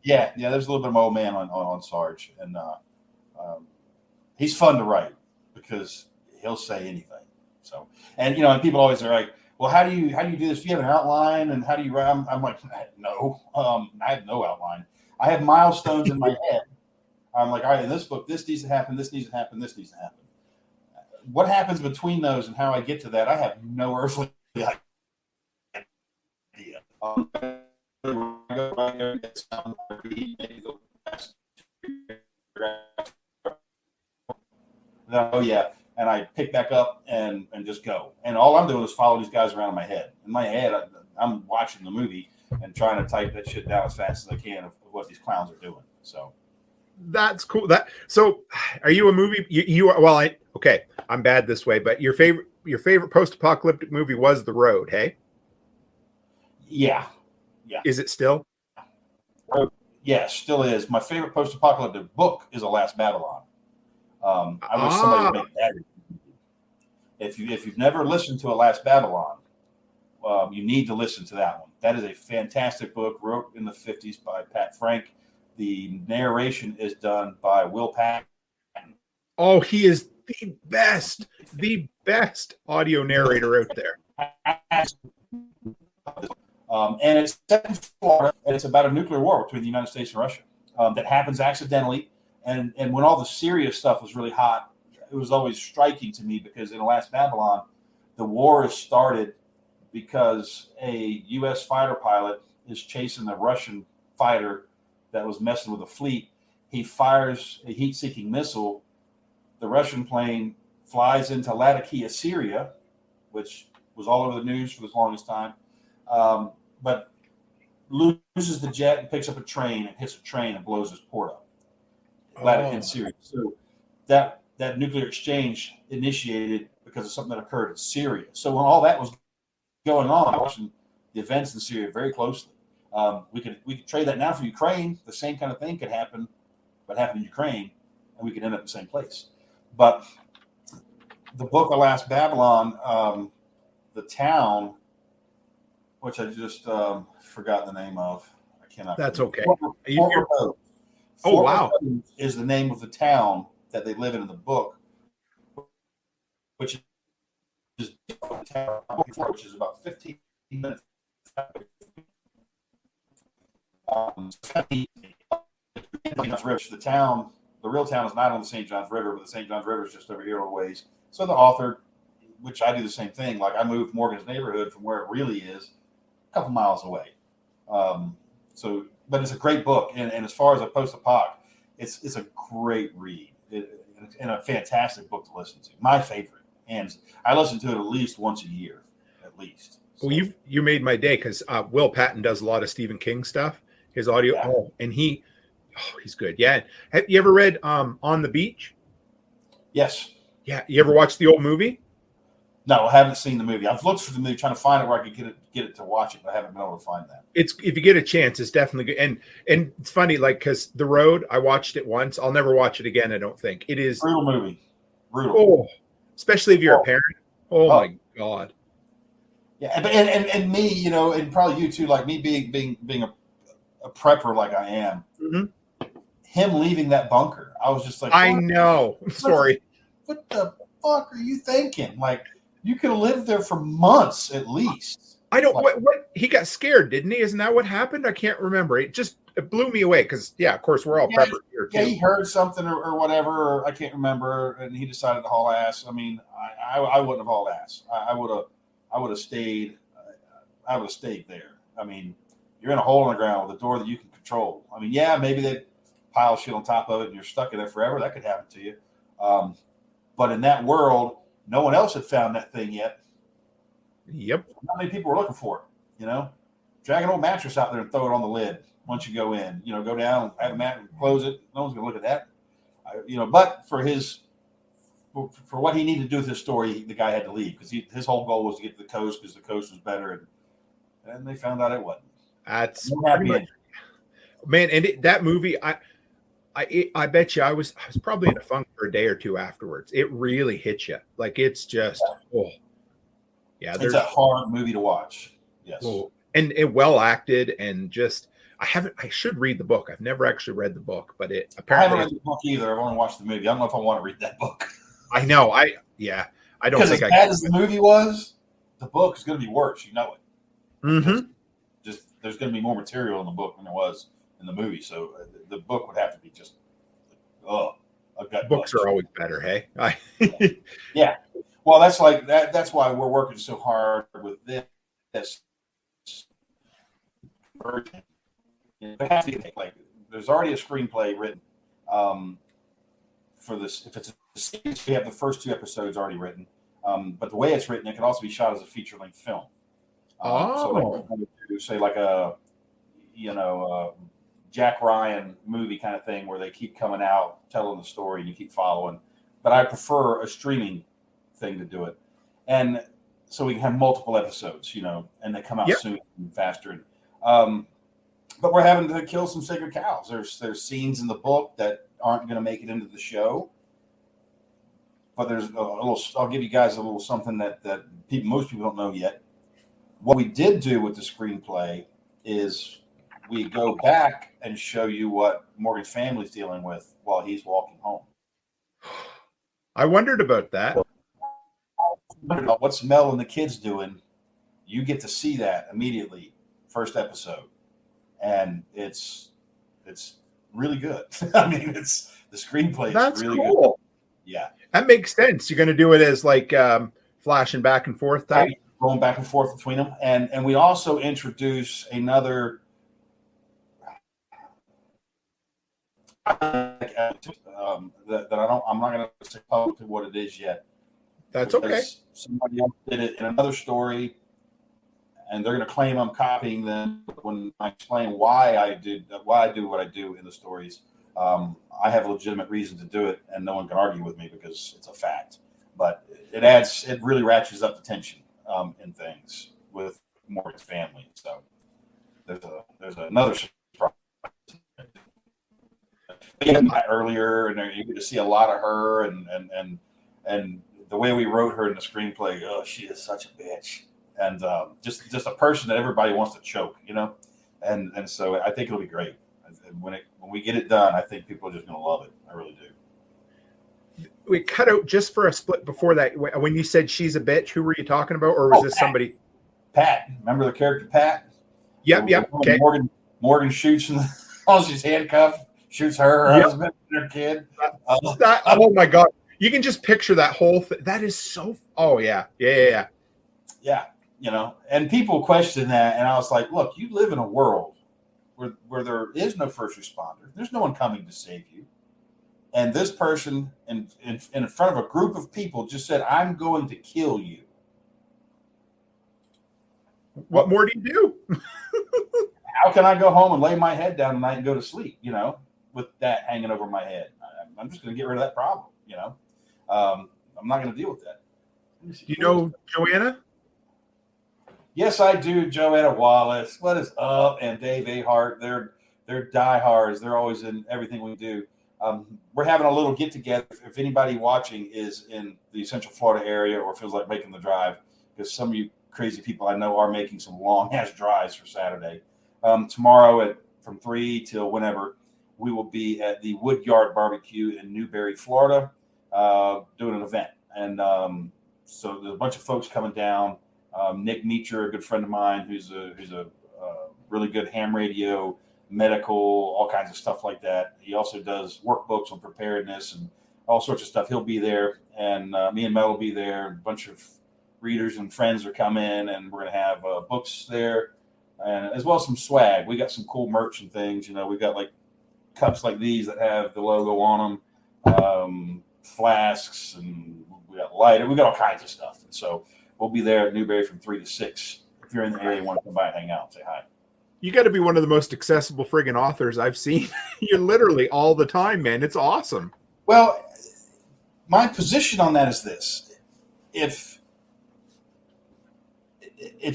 Yeah. There's a little bit of my old man on Sarge, and he's fun to write because he'll say anything. So, and and people always are like, well, how do you do this? Do you have an outline, and how do you write? I'm like, no, I have no outline. I have milestones in my head. I'm like, all right, in this book, this needs to happen, this needs to happen, this needs to happen. What happens between those and how I get to that, I have no earthly idea. Oh yeah, and I pick back up and just go, and all I'm doing is follow these guys around in my head. In my head, I'm watching the movie and trying to type that shit down as fast as I can of what these clowns are doing. So that's cool. So are you a movie? Okay, I'm bad this way, but your favorite post-apocalyptic movie was The Road, hey? Yeah. Is it still? Yeah, still is. My favorite post-apocalyptic book is The Last Babylon. I wish somebody would make that. If you've never listened to A Last Babylon, you need to listen to that one. That is a fantastic book, wrote in the 50s by Pat Frank. The narration is done by Will Patton. Oh, he is the best audio narrator out there. And it's set in Florida, and it's about a nuclear war between the United States and Russia that happens accidentally. And when all the Syria stuff was really hot, it was always striking to me because in The Last Babylon, the war is started because a U.S. fighter pilot is chasing a Russian fighter that was messing with the fleet. He fires a heat-seeking missile. The Russian plane flies into Latakia, Syria, which was all over the news for the longest time, but loses the jet and picks up a train and hits a train and blows his port up. In Syria. So that nuclear exchange initiated because of something that occurred in Syria. So when all that was going on, I was watching the events in Syria very closely. We could trade that now for Ukraine. The same kind of thing could happen, but happened in Ukraine, and we could end up in the same place. But the book, The Last Babylon, the town, which I just forgot the name of. I cannot. That's okay. Fort wow. Is the name of the town that they live in the book, which is about 15 minutes. The real town is not on the St. Johns River, but the St. Johns River is just over here a ways. So the author, which I do the same thing, like I moved Morgan's neighborhood from where it really is a couple miles away. But it's a great book, and as far as a post-apoc, it's a great read and a fantastic book to listen to. My favorite, and I listen to it at least once a year, at least. So, well, you made my day because Will Patton does a lot of Stephen King stuff. His audio, and he's good. Yeah, have you ever read On the Beach? Yes. Yeah, you ever watched the old movie? No, I haven't seen the movie. I've looked for the movie, trying to find it where I could get it to watch it, but I haven't been able to find that. It's if you get a chance, it's definitely good. And it's funny, like because The Road, I watched it once. I'll never watch it again. I don't think it is brutal movie. Brutal. Oh, especially if you're a parent. Oh my God. Yeah, and me, and probably you too, like me being a prepper like I am. Mm-hmm. Him leaving that bunker, I was just like, I know. Sorry. What the fuck are you thinking? Like, you could have lived there for months at least. I don't. What he got scared, didn't he? Isn't that what happened? I can't remember. It blew me away because, of course, we're all preppers here too. Yeah, he heard something or whatever, or I can't remember, and he decided to haul ass. I mean, I wouldn't have hauled ass. I would have stayed. I would have stayed there. I mean, you're in a hole in the ground with a door that you can control. I mean, yeah, maybe they pile shit on top of it and you're stuck in there forever. That could happen to you. But in that world, no one else had found that thing yet. Yep. Not many people were looking for it, Drag an old mattress out there and throw it on the lid once you go in. Go down, have a mat and close it. No one's going to look at that. But for his for what he needed to do with his story, the guy had to leave because his whole goal was to get to the coast because the coast was better, and they found out it wasn't. That's pretty much, man. And that movie, I bet you I was probably in a funk for a day or two afterwards. It really hits you. Like it's just, yeah. It's a hard movie to watch. Yes. And it well acted and just, I should read the book. I've never actually read the book, but apparently I haven't read the book either. I've only watched the movie. I don't know if I want to read that book. I know. I don't think as bad as the movie was, the book is going to be worse. You know it. Mm-hmm. Just there's going to be more material in the book than there was in the movie. So the book would have to be just a gut. Books are always better, hey? Yeah. Well, that's like that. That's why we're working so hard with this version. It has to be like there's already a screenplay written for this. If it's a series, we have the first 2 episodes already written. But the way it's written, it can also be shot as a feature-length film. So like, say like a Jack Ryan movie kind of thing where they keep coming out telling the story and you keep following. But I prefer a streaming thing to do it, and so we can have multiple episodes, and they come out soon and faster. But we're having to kill some sacred cows. There's scenes in the book that aren't going to make it into the show. But there's a little. I'll give you guys a little something that most people don't know yet. What we did do with the screenplay is we go back and show you what Morgan's family's dealing with while he's walking home. I wondered about that. What's Mel and the kids doing? You get to see that immediately, first episode, and it's really good. I mean, it's the screenplay is really good. Yeah. That makes sense. You're going to do it as like flashing back and forth type. Going back and forth between them. And we also introduce another that I'm not going to say publicly what it is yet. That's okay. Somebody else did it in another story, and they're going to claim I'm copying them. When I explain why I do what I do in the stories, I have a legitimate reason to do it, and no one can argue with me because it's a fact. But it really ratchets up the tension in things with Morgan's family. So there's another surprise. Earlier, and you get to see a lot of her, and the way we wrote her in the screenplay. Oh, she is such a bitch, and just a person that everybody wants to choke, and so I think it'll be great. When we get it done, I think people are just going to love it. I really do. We cut out just for a split before that. When you said she's a bitch, who were you talking about, or was this Pat. somebody? Pat, remember the character Pat? Yep. Okay. Morgan shoots while she's handcuffed. Shoots her husband, and her kid. Oh my God! You can just picture that whole thing. That is so. Oh yeah. Yeah. And people question that, and I was like, look, you live in a world where there is no first responder. There's no one coming to save you. And this person in front of a group of people just said, I'm going to kill you. What more do you do? How can I go home and lay my head down tonight and go to sleep, with that hanging over my head? I'm just going to get rid of that problem, I'm not going to deal with that. Do you know Joanna? Yes, I do. Joanna Wallace. What is up? And Dave Ahart. They're diehards. They're always in everything we do. We're having a little get together. If anybody watching is in the Central Florida area or feels like making the drive, because some of you crazy people I know are making some long ass drives for Saturday. Tomorrow from 3 till whenever, we will be at the Woodyard Barbecue in Newberry, Florida, doing an event. And so there's a bunch of folks coming down. Nick Meacher, a good friend of mine, who's a really good ham radio, medical, all kinds of stuff like that. He also does workbooks on preparedness and all sorts of stuff. He'll be there, and me and Mel will be there. A bunch of readers and friends are coming, and we're going to have books there, and as well as some swag. We got some cool merch and things. We've got like cups like these that have the logo on them, flasks, and we got light. We got all kinds of stuff. And so we'll be there at Newberry from 3 to 6. If you're in the area and want to come by and hang out, say hi. You got to be one of the most accessible friggin' authors I've seen. You're literally all the time, man. It's awesome. Well, my position on that is this: if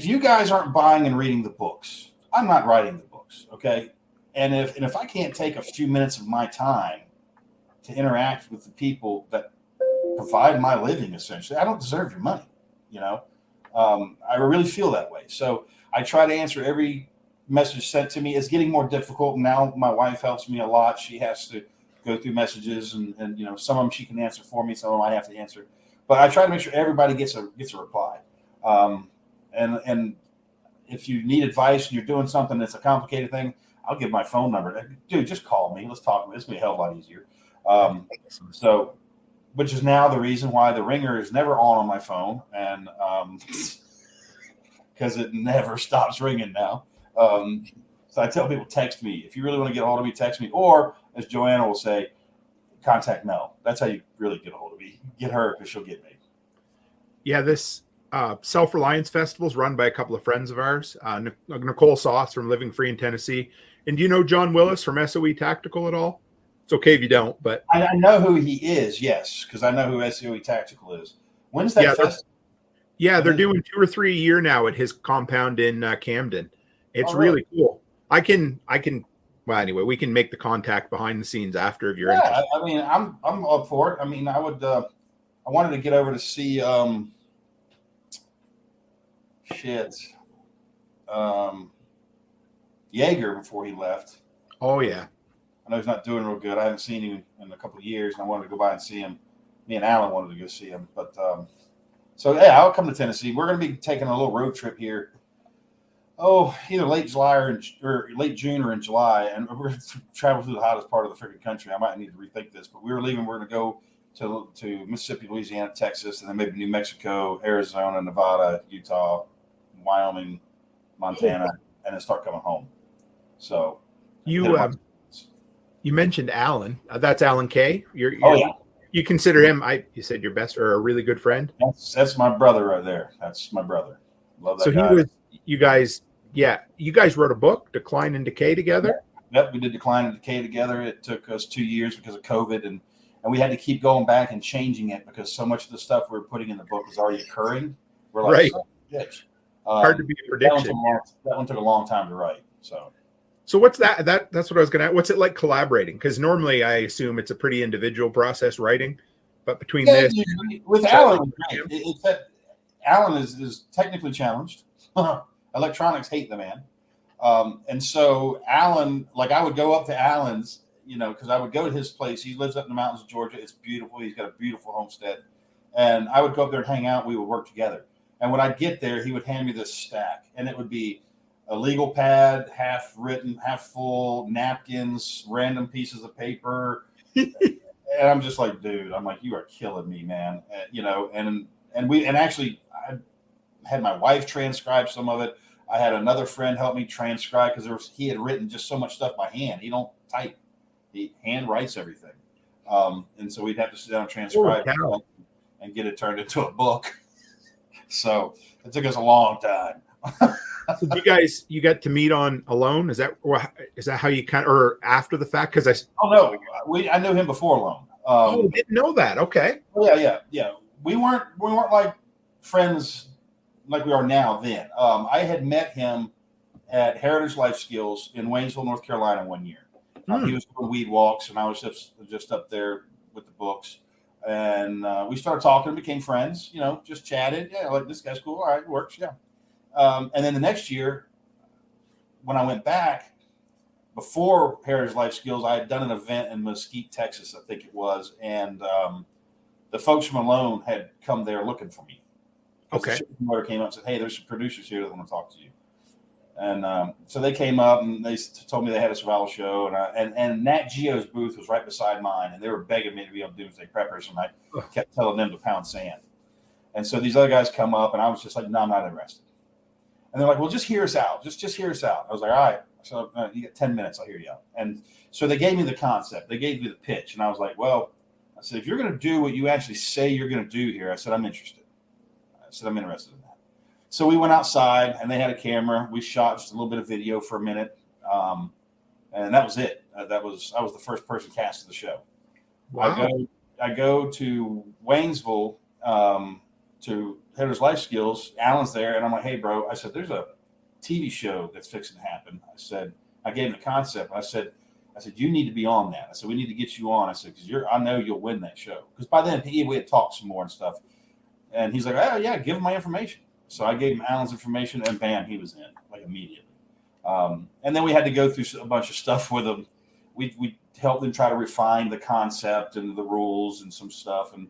you guys aren't buying and reading the books, I'm not writing the books, okay? And if I can't take a few minutes of my time to interact with the people that provide my living, essentially, I don't deserve your money. I really feel that way. So I try to answer every message sent to me. It's getting more difficult now. My wife helps me a lot. She has to go through messages, and some of them she can answer for me, some of them I have to answer. But I try to make sure everybody gets a reply. And if you need advice and you're doing something that's a complicated thing, I'll give my phone number. Dude, just call me. Let's talk. This will be a hell of a lot easier. So, which is now the reason why the ringer is never on my phone, and because it never stops ringing now. So I tell people, text me. If you really want to get a hold of me, text me. Or, as Joanna will say, contact Mel. That's how you really get a hold of me. Get her, because she'll get me. Yeah, this Self-Reliance Festival is run by a couple of friends of ours. Nicole Sauce from Living Free in Tennessee. And do you know John Willis from SOE Tactical at all? It's okay if you don't, but I know who he is, yes, because I know who SOE Tactical is. When's that festival? They're doing 2 or 3 a year now at his compound in Camden. It's really cool. I can. Well, anyway, we can make the contact behind the scenes after if you're interested. I mean, I'm up for it. I mean, I would. I wanted to get over to see. Jaeger before he left. Oh yeah. I know he's not doing real good. I haven't seen him in a couple of years, and I wanted to go by and see him. Me and Alan wanted to go see him, but so yeah, I'll come to Tennessee. We're going to be taking a little road trip here. Oh, either late July or late June or in July, and we're going to travel through the hottest part of the freaking country. I might need to rethink this, but we were leaving. We're going to go to Mississippi, Louisiana, Texas, and then maybe New Mexico, Arizona, Nevada, Utah, Wyoming, Montana, and then start coming home. So you mentioned Alan. That's Alan Kay. You consider him? You said your best or a really good friend. That's my brother right there. That's my brother. Love that. So guy. He was. You guys wrote a book, Decline and Decay, together. Yep, we did Decline and Decay together. It took us 2 years because of COVID, and we had to keep going back and changing it because so much of the stuff we were putting in the book was already occurring. We're like, right. Oh, bitch. Hard to be a prediction. That one took a long time to write. So what's that? That's what I was going to. What's it like collaborating? Because normally I assume it's a pretty individual process writing, but between this with Alan, it's that Alan is technically challenged. Electronics hate the man, and so Alan, like I would go up to Alan's, because I would go to his place. He lives up in the mountains of Georgia. It's beautiful. He's got a beautiful homestead, and I would go up there and hang out. We would work together. And when I'd get there, he would hand me this stack, and it would be a legal pad, half written, half full, napkins, random pieces of paper. And I'm just like, dude, you are killing me, man. And actually I had my wife transcribe some of it. I had another friend help me transcribe because he had written just so much stuff by hand. He don't type. He hand writes everything. And so we'd have to sit down and transcribe and get it turned into a book. So it took us a long time. So you got to meet on Alone? Is that how you or after the fact? Because no, I knew him before Alone. Didn't know that. Okay. Yeah. We weren't like friends like we are now. Then I had met him at Heritage Life Skills in Waynesville, North Carolina, one year. He was doing weed walks, and I was just up there with the books. And we started talking and became friends, just chatted. Yeah, like this guy's cool. All right, works. Yeah. And then the next year, when I went back, before Heritage Life Skills, I had done an event in Mesquite, Texas, I think it was. And the folks from Alone had come there looking for me. Okay. The promoter came up and said, hey, there's some producers here that want to talk to you. And so they came up and they told me they had a survival show, and Nat Geo's booth was right beside mine, and they were begging me to be on Doomsday Preppers, and I kept telling them to pound sand. And so these other guys come up, and I was just like, no, I'm not interested. And they're like, well, just hear us out. Just hear us out. I was like, all right. So you get 10 minutes, I'll hear you out. And so they gave me the concept. They gave me the pitch, and I was like, well, I said, if you're going to do what you actually say you're going to do here, I said, I'm interested. I said, I'm interested in that. So we went outside, and they had a camera. We shot just a little bit of video for a minute, and that was it. I was the first person cast of the show. Wow. I go to Waynesville to Headers Life Skills. Alan's there, and I'm like, hey, bro. I said, there's a TV show that's fixing to happen. I said, I gave him the concept. I said, you need to be on that. I said, we need to get you on. I said, because I know you'll win that show. Because by then we had talked some more and stuff. And he's like, oh yeah, give him my information. So I gave him Alan's information, and bam, he was in like immediately. And then we had to go through a bunch of stuff with him. We helped them try to refine the concept and the rules and some stuff. And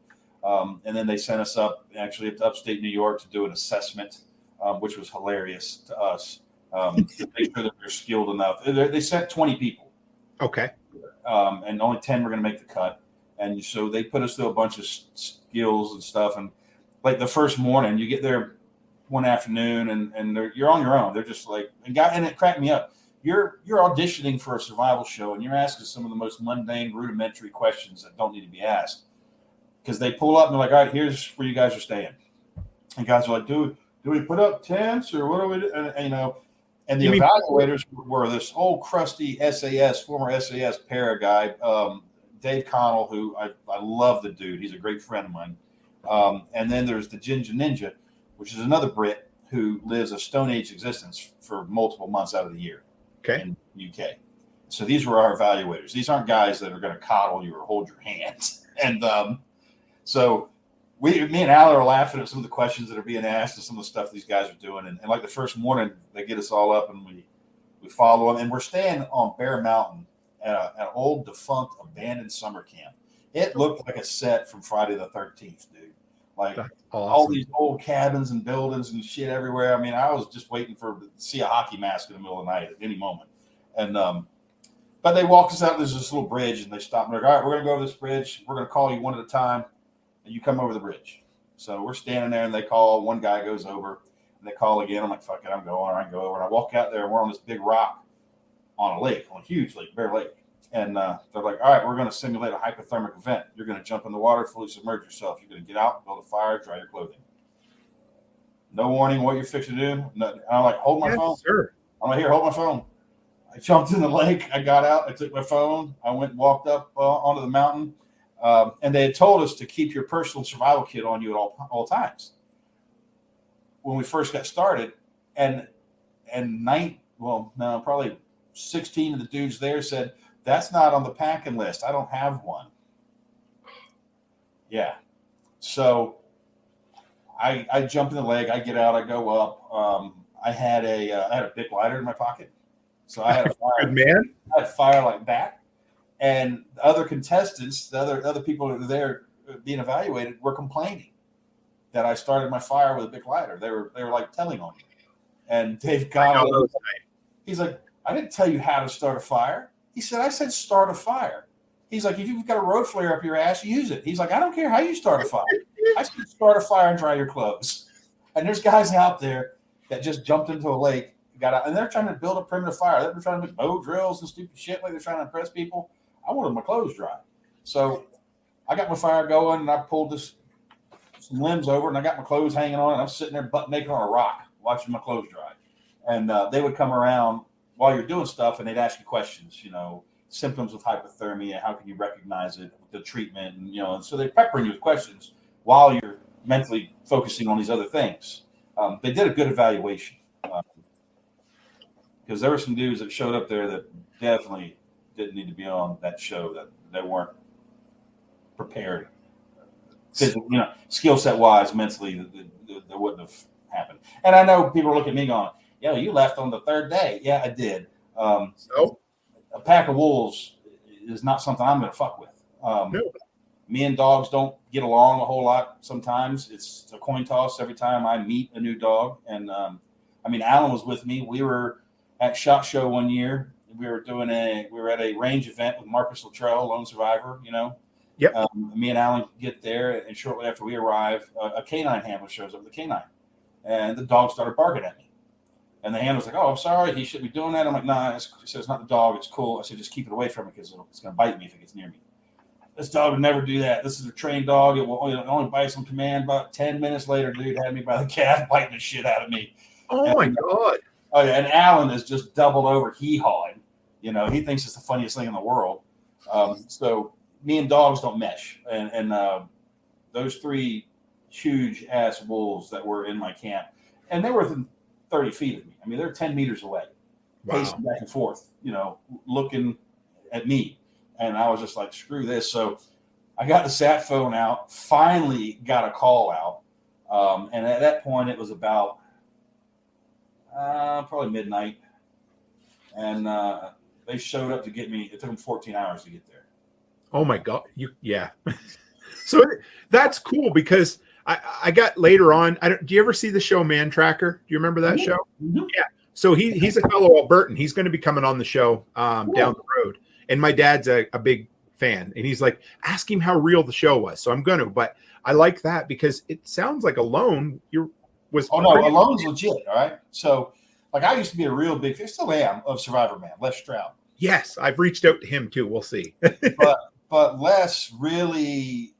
then they sent us up actually to upstate New York to do an assessment, which was hilarious to us. To make sure that they're skilled enough. They sent 20 people. Okay. And only 10 were going to make the cut. And so they put us through a bunch of skills and stuff. And like the first morning, you get there one afternoon and you're on your own. They're just like, and it cracked me up. You're auditioning for a survival show and you're asking some of the most mundane, rudimentary questions that don't need to be asked. Because they pull up and they're like, all right, here's where you guys are staying. And guys are like, do we put up tents or what do we do? And the evaluators were this old crusty former SAS para guy, Dave Connell, who I love the dude. He's a great friend of mine. And then there's the Ginger Ninja, which is another Brit who lives a Stone Age existence for multiple months out of the year in the UK. So these were our evaluators. These aren't guys that are going to coddle you or hold your hand. And so me and Alan are laughing at some of the questions that are being asked and some of the stuff these guys are doing. And like the first morning, they get us all up and we follow them. And we're staying on Bear Mountain at an old defunct abandoned summer camp. It looked like a set from Friday the 13th, dude. Like all these old cabins and buildings and shit everywhere. I mean, I was just waiting to see a hockey mask in the middle of the night at any moment. And but they walked us out. There's this little bridge, and they stopped. And they're like, all right, we're going to go over this bridge. We're going to call you one at a time, and you come over the bridge. So we're standing there, and they call. One guy goes over, and they call again. I'm like, fuck it, I'm going. I go over, and I walk out there, and we're on this big rock on a lake, on a huge lake, Bear Lake. And they're like, all right, we're going to simulate a hypothermic event. You're going to jump in the water, fully submerge yourself. You're going to get out, build a fire, dry your clothing. No warning what you're fixing to do. No, I'm like, hold my phone. Sir. I'm like, here, hold my phone. I jumped in the lake. I got out. I took my phone. I went and walked up onto the mountain. And they had told us to keep your personal survival kit on you at all times. When we first got started, probably 16 of the dudes there said, that's not on the packing list. I don't have one. Yeah. So I jump in the lake. I get out. I go up. I had a big lighter in my pocket. So I had a fire. Good man. I had fire like that. And the other contestants, the other people that were there being evaluated were complaining that I started my fire with a big lighter. They were like telling on me. And Dave Connell, he's like, I didn't tell you how to start a fire. He said, I said start a fire. He's like, if you've got a road flare up your ass, use it. He's like, I don't care how you start a fire. I said start a fire and dry your clothes. And there's guys out there that just jumped into a lake, got out, and they're trying to build a primitive fire. They're trying to make bow drills and stupid shit like they're trying to impress people. I wanted my clothes dry. So I got my fire going, and I pulled some limbs over, and I got my clothes hanging on, and I'm sitting there butt naked on a rock watching my clothes dry. And they would come around while you're doing stuff, and they'd ask you questions, symptoms of hypothermia, how can you recognize it, the treatment, and so they're peppering you with questions while you're mentally focusing on these other things. They did a good evaluation because there were some dudes that showed up there that definitely didn't need to be on that show, that they weren't prepared. Skill set wise, mentally, that wouldn't have happened. And I know people look at me going, "Yo, you left on the third day." Yeah, I did. So a pack of wolves is not something I'm going to fuck with. No. Me and dogs don't get along a whole lot. Sometimes it's a coin toss every time I meet a new dog. And Alan was with me. We were at SHOT Show one year. We were at a range event with Marcus Luttrell, lone survivor. Yep. Me and Alan get there, and shortly after we arrive, a canine handler shows up with a canine, and the dog started barking at me. And the handler's like, "Oh, I'm sorry, he shouldn't be doing that." I'm like, "Nah," he said, "It's not the dog. It's cool." I said, "Just keep it away from it because it's going to bite me if it gets near me." This dog would never do that. This is a trained dog. It will only bite on command. About 10 minutes later, dude had me by the calf, biting the shit out of me. Oh, my God. Oh, yeah. And Alan is just doubled over hee-hawing. He thinks it's the funniest thing in the world. So me and dogs don't mesh. And those 3 huge ass wolves that were in my camp, and they were within 30 feet of me. I mean, they're 10 meters away, pacing back and forth, looking at me. And I was just like, screw this. So I got the sat phone out, finally got a call out. And at that point, it was about probably midnight. And they showed up to get me. It took them 14 hours to get there. Oh, my God. Yeah. So that's cool because I got later on. Do you ever see the show Man Tracker? Do you remember that show? Mm-hmm. Yeah. So he's a fellow Albertan. He's going to be coming on the show down the road. And my dad's a big fan. And he's like, ask him how real the show was. So I'm going to. But I like that because it sounds like Alone was. Oh, no. Alone's legit. All right. So, like, I used to be a real big fan, still am, of Survivor Man, Les Stroud. Yes. I've reached out to him, too. We'll see. But Les really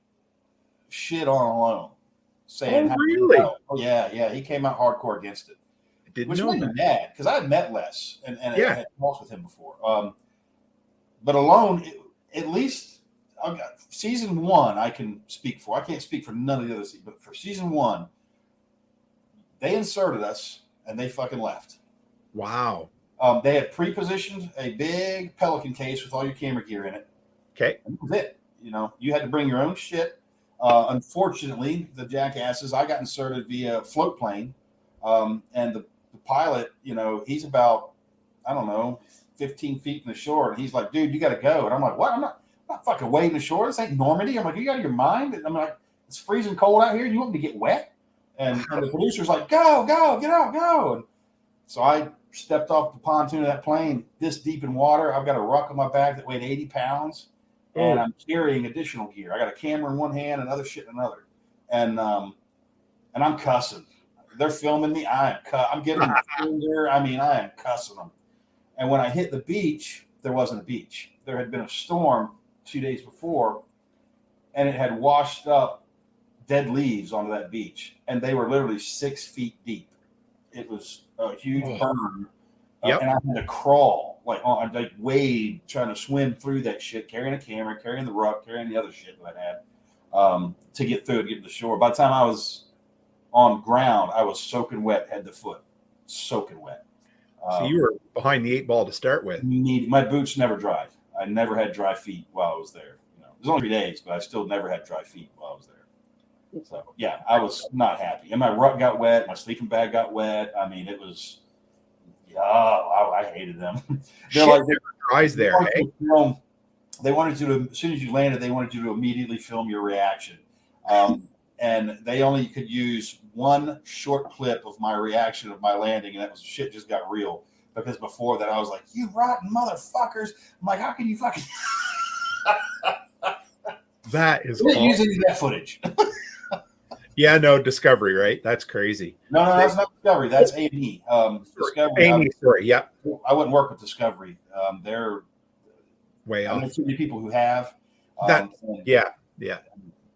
shit on Alone. Saying, really? Oh, yeah. He came out hardcore against it. Which made me mad because I had met Les and I had talked with him before. But Alone, at least season 1, I can speak for. I can't speak for none of the other seasons, but for season 1, they inserted us and they fucking left. Wow. They had pre-positioned a big Pelican case with all your camera gear in it. Okay. And that was it. You had to bring your own shit. Unfortunately, the jackasses, I got inserted via float plane. And the pilot, he's about, I don't know, 15 feet from the shore. And he's like, dude, you got to go. And I'm like, what? I'm not fucking wading the shore. This ain't Normandy. I'm like, you out of your mind? And I'm like, it's freezing cold out here. You want me to get wet? And the producer's like, go, get out, go. And so I stepped off the pontoon of that plane this deep in water. I've got a ruck on my back that weighed 80 pounds. And I'm carrying additional gear. I got a camera in one hand and other shit in another. And I'm cussing. They're filming me. I'm giving them a finger. I mean, I am cussing them. And when I hit the beach, there wasn't a beach. There had been a storm 2 days before, and it had washed up dead leaves onto that beach. And they were literally 6 feet deep. It was a huge burn. And I had to crawl, like wade, trying to swim through that shit, carrying a camera, carrying the ruck, carrying the other shit that I had to get through and get to the shore. By the time I was on ground, I was soaking wet head to foot, soaking wet. So you were behind the 8 ball to start with. My boots never dried. I never had dry feet while I was there. It was only 3 days, but I still never had dry feet while I was there. So yeah, I was not happy. And my ruck got wet. My sleeping bag got wet. I mean, it was. I hated them. They're like dries there. They wanted you to, as soon as you landed, they wanted you to immediately film your reaction. And they only could use one short clip of my reaction of my landing, and that was shit just got real. Because before that, I was like, "You rotten motherfuckers!" I'm like, "How can you fucking?" That is use any of that footage. Yeah, no, Discovery, right? That's crazy. No, that's not Discovery. That's A&E. Discovery. A&E, sorry, yeah. I wouldn't work with Discovery. They're way off. I know too many people who have. Yeah.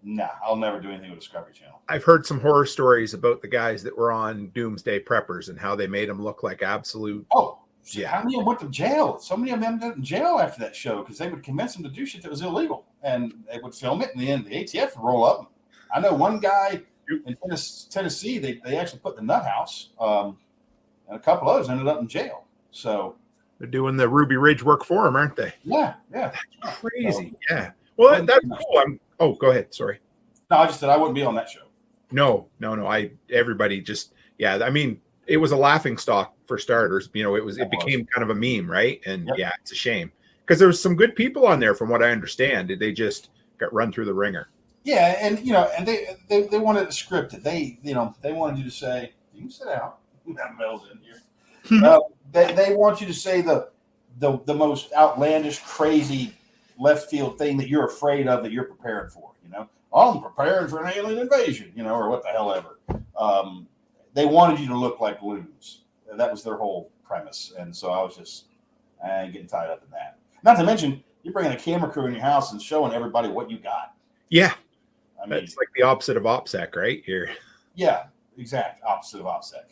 Nah, I'll never do anything with Discovery Channel. I've heard some horror stories about the guys that were on Doomsday Preppers and how they made them look like absolute. Oh, yeah. How many of them went to jail? So many of them ended up in jail after that show because they would convince them to do shit that was illegal, and they would film it, and the end the ATF would roll up. I know one guy in Tennessee, they actually put in the nut house, and a couple others ended up in jail. So they're doing the Ruby Ridge work for them, aren't they? Yeah. That's crazy. So, yeah. Well, that's cool. Go ahead. Sorry. No, I just said I wouldn't be on that show. No. Everybody just, I mean, it was a laughing stock for starters. It became kind of a meme, right? And it's a shame because there was some good people on there, from what I understand. They just got run through the ringer. Yeah, and and they wanted it scripted. They wanted you to say, "You can sit down." That Mel's in here. They want you to say the most outlandish, crazy, left field thing that you're afraid of, that you're preparing for. I'm preparing for an alien invasion. Or what the hell ever. They wanted you to look like loons. That was their whole premise, and so I was just getting tied up in that. Not to mention, you're bringing a camera crew in your house and showing everybody what you got. Yeah. I mean, it's like the opposite of OPSEC, right? Here. Yeah, exact opposite of OPSEC.